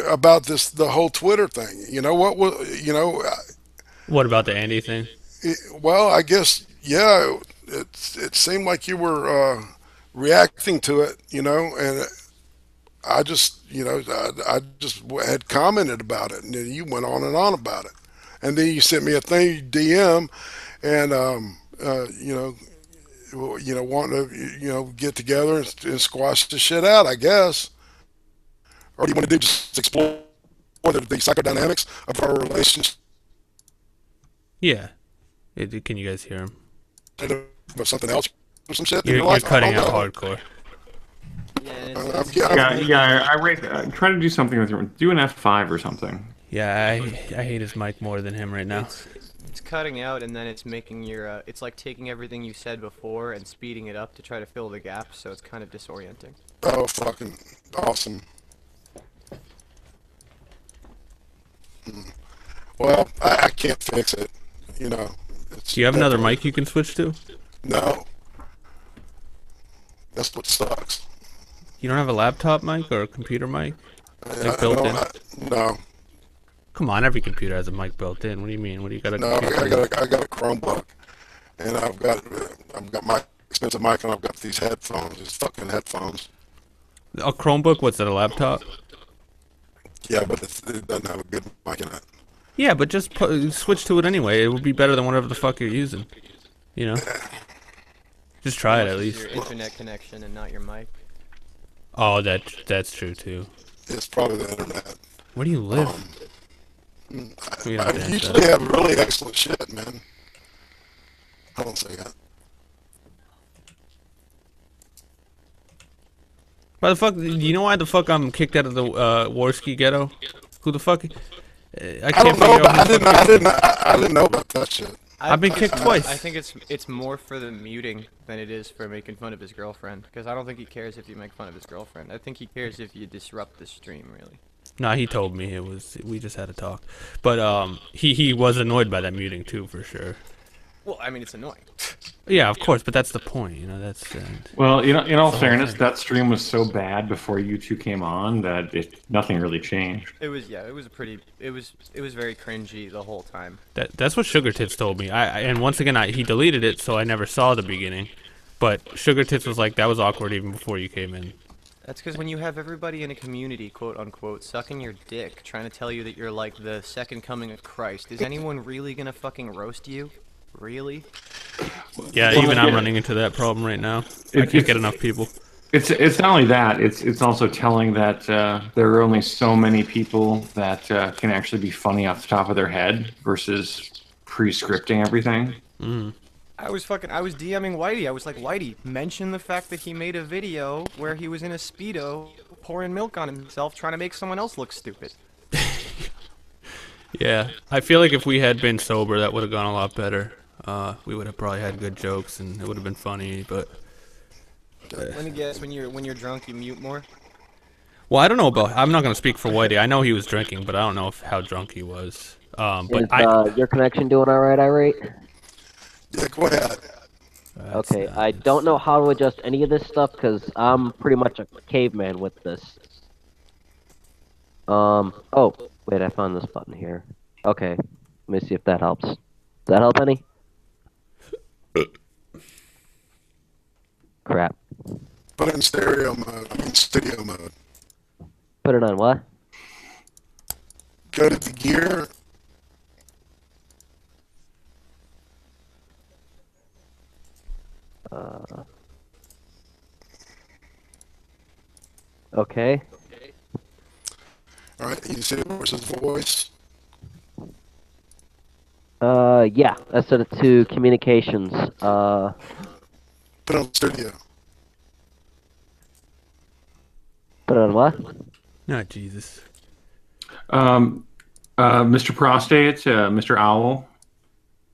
About the whole Twitter thing. What about the Andy thing? Well, I guess it seemed like you were reacting to it, and I just I just had commented about it, and then you went on and on about it, and then you sent me a thing DM, and wanting to get together and squash the shit out, I guess. Or do you want to just explore the psychodynamics of our relationship? Yeah. Can you guys hear him? Or something else or some shit? You're cutting out hardcore. IRATE, try to do something with your... Do an F5 or something. Yeah, I hate his mic more than him right now. It's cutting out, and then it's making your... it's like taking everything you said before and speeding it up to try to fill the gaps, so it's kind of disorienting. Oh, fucking awesome. Well, I can't fix it, Do you have another mic you can switch to? No. That's what sucks. You don't have a laptop mic or a computer mic? Like built in? No. Come on, every computer has a mic built in. What do you mean? What do you got? No, I got a Chromebook, and I've got my expensive mic, and I've got these headphones. These fucking headphones. A Chromebook? What's that? A laptop? Yeah, but it doesn't have a good mic in it. Yeah, but just switch to it anyway. It would be better than whatever the fuck you're using. Just try it at least. Your internet connection and not your mic. Oh, that's true too. It's probably the internet. Where do you live? I usually have really excellent shit, man. I don't say that. Why the fuck? Do you know why the fuck I'm kicked out of the Warski ghetto? Who the fuck? I can't figure out. I didn't know about that shit. I've been kicked twice. I think it's more for the muting than it is for making fun of his girlfriend. Because I don't think he cares if you make fun of his girlfriend. I think he cares if you disrupt the stream, really. Nah, he told me we just had a talk, but he was annoyed by that muting too, for sure. Well, I mean, it's annoying. Yeah, of course, but that's the point, That's. Well, in all fairness, that stream was so bad before you two came on that nothing really changed. It was it was very cringy the whole time. That's what Sugar Tits told me. And once again, he deleted it, so I never saw the beginning. But Sugar Tits was like, that was awkward even before you came in. That's because when you have everybody in a community, quote unquote, sucking your dick, trying to tell you that you're like the second coming of Christ, is anyone really gonna fucking roast you? Really? Yeah, even I'm running into that problem right now. I can't get enough people. It's not only that. It's also telling that there are only so many people that can actually be funny off the top of their head versus pre-scripting everything. Mm. I was DMing Whitey. I was like, Whitey, mention the fact that he made a video where he was in a Speedo pouring milk on himself trying to make someone else look stupid. Yeah, I feel like if we had been sober, that would have gone a lot better. We would have probably had good jokes and it would have been funny, but... Let me guess, when you're drunk, you mute more? Well, I don't know about... I'm not going to speak for Whitey. I know he was drinking, but I don't know how drunk he was. Is your connection doing alright, IRATE? Yeah, go ahead. Okay, I don't know how to adjust any of this stuff because I'm pretty much a caveman with this. Oh, Wait, I found this button here. Okay, let me see if that helps. Does that help any? Crap. Put it in stereo mode. I mean, studio mode. Put it on what? Go to the gear. Okay. All right, you see it versus voice. Yeah, I set it to communications. Put it on studio. Put it on what? Oh, Jesus. Mr. Prostate, Mr. Owl.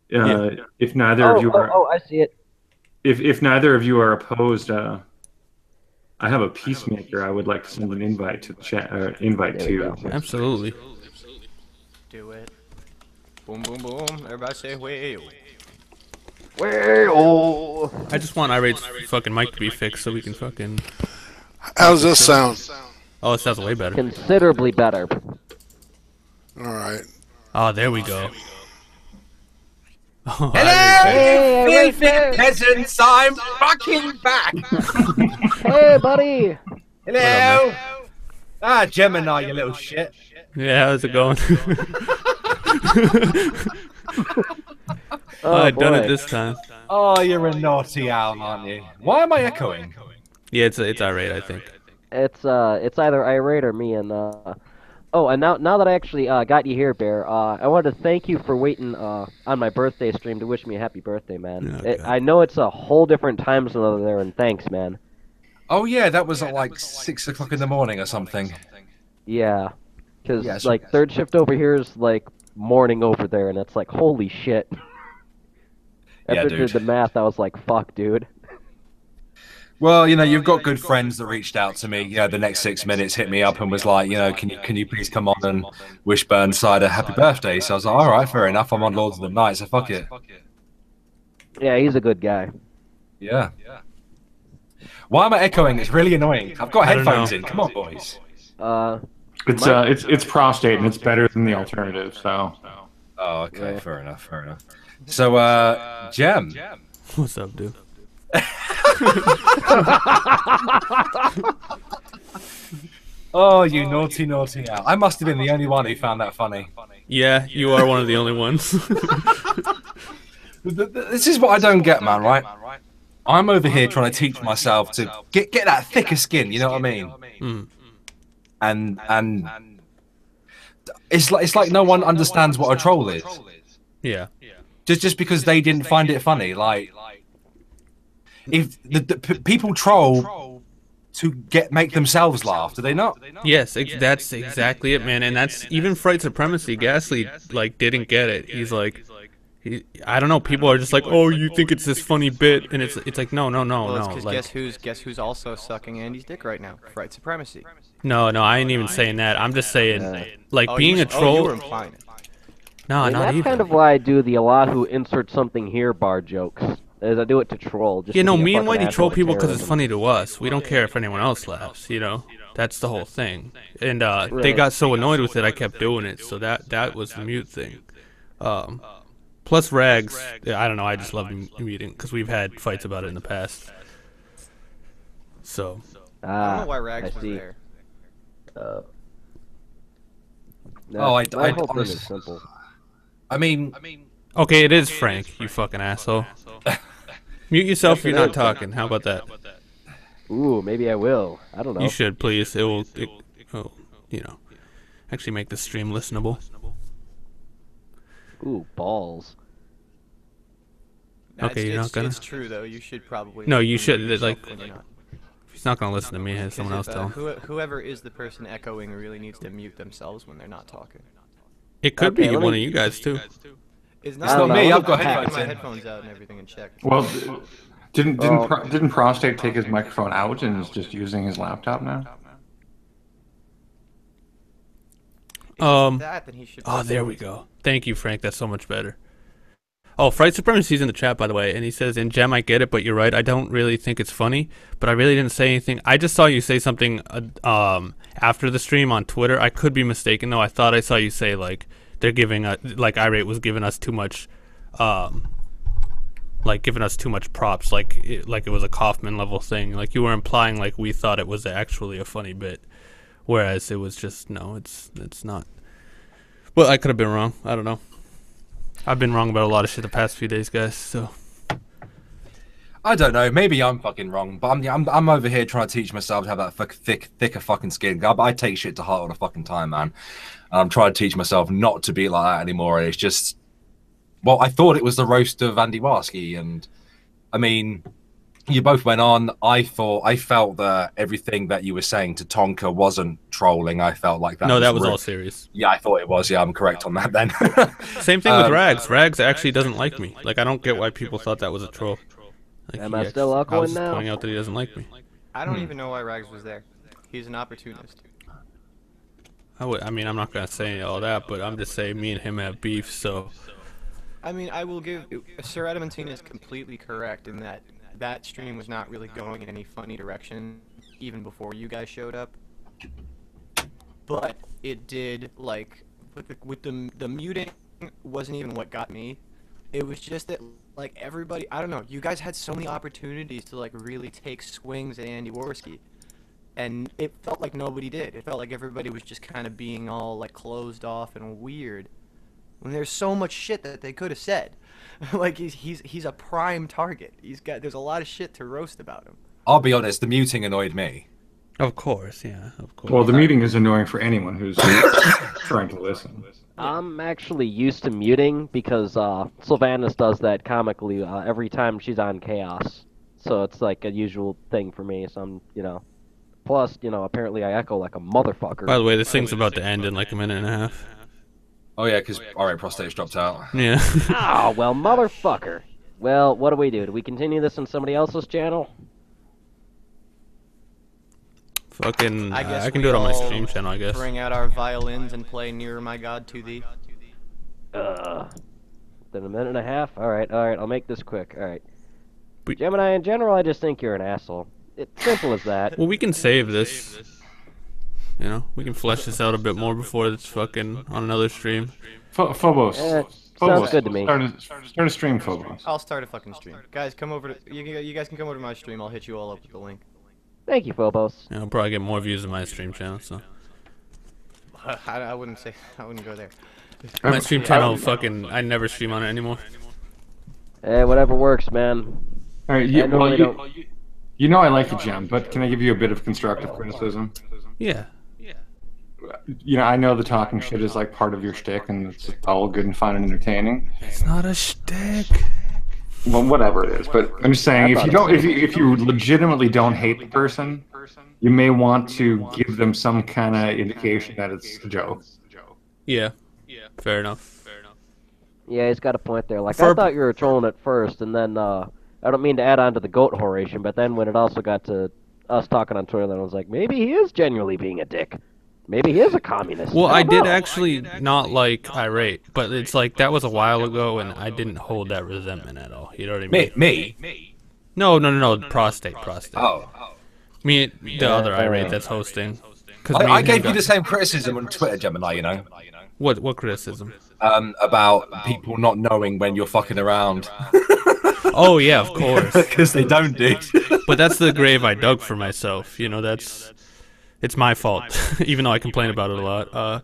If neither of you are, I see it. if neither of you are opposed, I have a peacemaker. I would like to send an invite to the chat. Invite There we to. go. Absolutely. Do it. Boom, boom, boom. Everybody say whale. Well, I just want Irate's fucking mic to be fixed so we can fucking. How does this sound? Oh, it sounds way better. considerably better. All right. Oh, there we go. Oh, Hey, peasants, I'm fucking back. hey, buddy. Hello. Gemini, you little shit. yeah, how's it going? Oh, I've done it boy. this time. Oh, you're a naughty owl, aren't you? Why am I echoing? Yeah, it's Irate, I think. It's either Irate or me, and oh, and now that I actually got you here, Bear, I wanted to thank you for waiting on my birthday stream to wish me a happy birthday, man. Okay. I know it's a whole different time zone over there, and thanks, man. Oh yeah, that was at like 6 o'clock in the morning or something. Yeah, because Yes. like third shift over here is like morning over there, and it's like holy shit. Yeah, After I did dude. the math, I was like, fuck, dude. Well, you know, you've got good friends that reached out to me. You know, the next 6 minutes hit me up and was like, you know, can you please come on and wish Burnside a happy birthday? So I was like, all right, fair enough. I'm on Lords of the Night, so fuck it. Yeah, he's a good guy. Yeah. Why am I echoing? It's really annoying. I've got I don't headphones know. in. Come on, boys. It's prostate and it's better than the alternative. So. Oh, okay, Yeah. fair enough. So, Gem. What's up, dude? Oh, you naughty owl. I must have been the only one who found that funny. Yeah, you are one of the only ones. This is what I don't get, man, right? I'm over here trying to teach myself to get that thicker skin, you know what I mean? Mm. And it's like no one understands what a troll is. Yeah. Just because they didn't find it funny, like if people troll to make themselves laugh, do they not? Yes, that's exactly it, man. And that's even Fright Supremacy. Ghastly like didn't get it. He's like, I don't know. People are just like, oh, you think it's this funny bit, and it's like, no. Well, it's 'cause Like, guess who's also sucking Andy's dick right now? Fright Supremacy. no, I ain't even saying that. I'm just saying, like, Oh, being you a troll. you were implying it. No, And not that's even. kind of why I do the Allahu insert something here bar jokes. Is I do it to troll. Just You to know, be a me and fucking Whitey troll asshole people because it's terrorism. funny to us. We don't care if anyone else laughs. You know, that's the whole thing. And they Right. got so annoyed with it, I kept doing it. So that was the mute thing. Plus Rags, I don't know. I just love muting because we've had fights about it in the past. So I don't know why Rags I was see. there. No, Oh, my whole thing is simple. I mean, okay, it is Frank. You fucking asshole. Mute yourself if you're not talking. How about that? Ooh, maybe I will. I don't know. You should, please. It will, you know, actually make the stream listenable. Ooh, balls. Okay, you're not gonna? It's true though. You should probably. No, you should, mute yourself like- when you're not. If he's not gonna listen to me, have someone else tell him. Whoever is the person echoing really needs to mute themselves when they're not talking. It could Okay, be let one me- of you guys too. It's I don't not me, know. I've got I headphones took my in. headphones out and everything and checked. Well, didn't Oh. didn't prostate take his microphone out and is just using his laptop now? If it's that, then he should Oh, there we go. Thank you, Frank. That's so much better. Oh, Fright Supremacy's in the chat, by the way, and he says, "In Gem, I get it, but you're right. I don't really think it's funny, but I really didn't say anything. I just saw you say something after the stream on Twitter. I could be mistaken, though. I thought I saw you say, like, they're giving us, like, Irate was giving us too much, like, giving us too much props, like it was a Kaufman level thing. Like, you were implying, like, we thought it was actually a funny bit, whereas it was just, no, it's not. Well, I could have been wrong. I don't know. I've been wrong about a lot of shit the past few days, guys, so. I don't know. Maybe I'm fucking wrong, but I'm over here trying to teach myself to have that thicker fucking skin. I take shit to heart all the fucking time, man. And I'm trying to teach myself not to be like that anymore. And it's just, well, I thought it was the roast of Andy Warski, and I mean, you both went on. I felt that everything that you were saying to Tonka wasn't trolling. I felt like that. No, that was all serious. Yeah, I thought it was. Yeah, I'm correct on that then. Same thing with Rags. Rags actually doesn't like me. Like, I don't get why people thought that was a troll. Like, Am I still awkward now? Pointing out that he doesn't like me. I don't even know why Rags was there. He's an opportunist. I mean, I'm not gonna say all that, but I'm just saying me and him have beef, so. I mean, I will give Sir Adamantine is completely correct in that that stream was not really going in any funny direction even before you guys showed up. But it did, like, with the muting wasn't even what got me. It was just that, like, everybody, I don't know, you guys had so many opportunities to, like, really take swings at Andy Warski. And it felt like nobody did. It felt like everybody was just kind of being all, like, closed off and weird. When there's so much shit that they could have said. Like, he's a prime target. There's a lot of shit to roast about him. I'll be honest, the muting annoyed me. Of course, yeah, of course. Well, the muting is annoying for anyone who's trying to listen. I'm actually used to muting because Sylvanas does that comically every time she's on Chaos. So it's like a usual thing for me. So I'm, you know. Plus, you know, apparently I echo like a motherfucker. By the way, this thing's about to end in like a minute and a half. Oh yeah, because IRATE Prostate's dropped out. Yeah. Oh, well, motherfucker. Well, what do we do? Do we continue this on somebody else's channel? Fucking, I can do it on my stream channel, I guess. Bring out our violins and play Nearer My God to Thee. Then a minute and a half? Alright, I'll make this quick. Alright. Gemini, in general, I just think you're an asshole. It's simple as that. Well, we can save this. You know, we can flesh this out a bit more before it's fucking on another stream. Phobos. Sounds good to me. Start a stream, Phobos. I'll start a fucking stream. Guys, come over to... You guys can come over to my stream. I'll hit you all up with the link. Thank you, Phobos. Yeah, I'll probably get more views than my stream channel, so. I wouldn't go there. My stream channel, fucking, I never stream on it anymore. Hey, whatever works, man. Alright, you know I like you, Gem, but can I give you a bit of constructive criticism? Yeah. You know, I know the talking shit is like part of your shtick, and it's all good and fun and entertaining. It's not a shtick. Well, whatever it is, but I'm just saying, if you legitimately don't hate the person, you may want to give them some kind of indication that it's a joke. Yeah. Fair enough. Yeah, he's got a point there. Like, I thought you were trolling at first, and then, I don't mean to add on to the goat horation, but then when it also got to us talking on Twitter, then I was like, maybe he is genuinely being a dick. Maybe he is a communist. Well, I did actually not like Irate, but it's like that was a while ago, and I didn't hold that resentment at all. You know what I mean? Me? No, prostate. Oh. Me, the other Irate that's hosting. I gave you the same criticism on Twitter, Gemini, you know. What criticism? About people not knowing when you're fucking around. Oh, yeah, of course. Because they don't, dude. But that's the grave I dug for myself. You know, it's my fault, even though I complain about it a lot.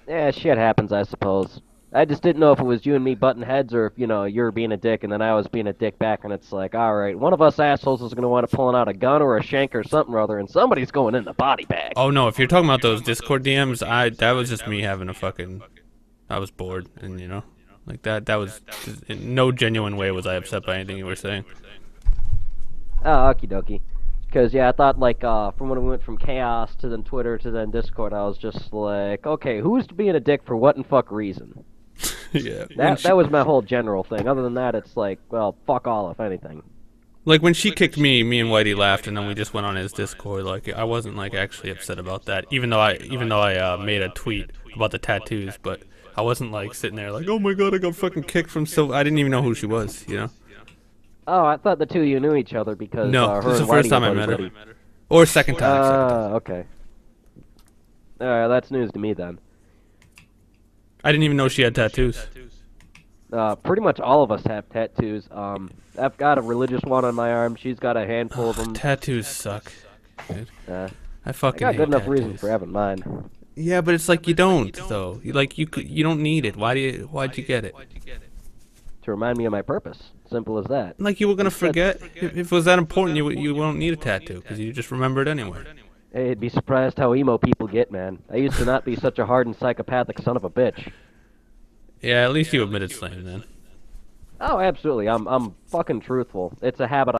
Yeah, shit happens, I suppose. I just didn't know if it was you and me butting heads, or if, you know, you're being a dick and then I was being a dick back, and it's like, alright, one of us assholes is going to want to pulling out a gun or a shank or something or other, and somebody's going in the body bag. Oh, no, if you're talking about those Discord DMs, that was just me having a fucking... I was bored, and, you know, like that was... In no genuine way was I upset by anything you were saying. Oh, okie dokie. Because, yeah, I thought, like, from when we went from Chaos to then Twitter to then Discord, I was just like, okay, who's being a dick for what and fuck reason? Yeah. That was my whole general thing. Other than that, it's like, well, fuck all, if anything. Like, when she kicked me and Whitey laughed, and then we just went on his Discord, like, I wasn't, like, actually upset about that, even though I made a tweet about the tattoos, but I wasn't like sitting there like, oh my god, I got fucking kicked from Sylvia. I didn't even know who she was, you know? Oh, I thought the two of you knew each other because No, her this is and the first Whitey time were I met buddy. her. Or second time. Okay. Alright, that's news to me then. I didn't even know she had tattoos. Pretty much all of us have tattoos. I've got a religious one on my arm. She's got a handful of them. Tattoos suck, dude. I fucking I got hate good enough tattoos. reason for having mine. Yeah, but it's like you don't though. You don't need it. Why'd you get it? To remind me of my purpose. Simple as that. Like you were gonna forget? If it was that important, you won't need a tattoo because you just remember it anyway. Hey, you'd be surprised how emo people get, man. I used to not be such a hardened psychopathic son of a bitch. Yeah, at least you admitted slaying then. Oh, absolutely. I'm fucking truthful. It's a habit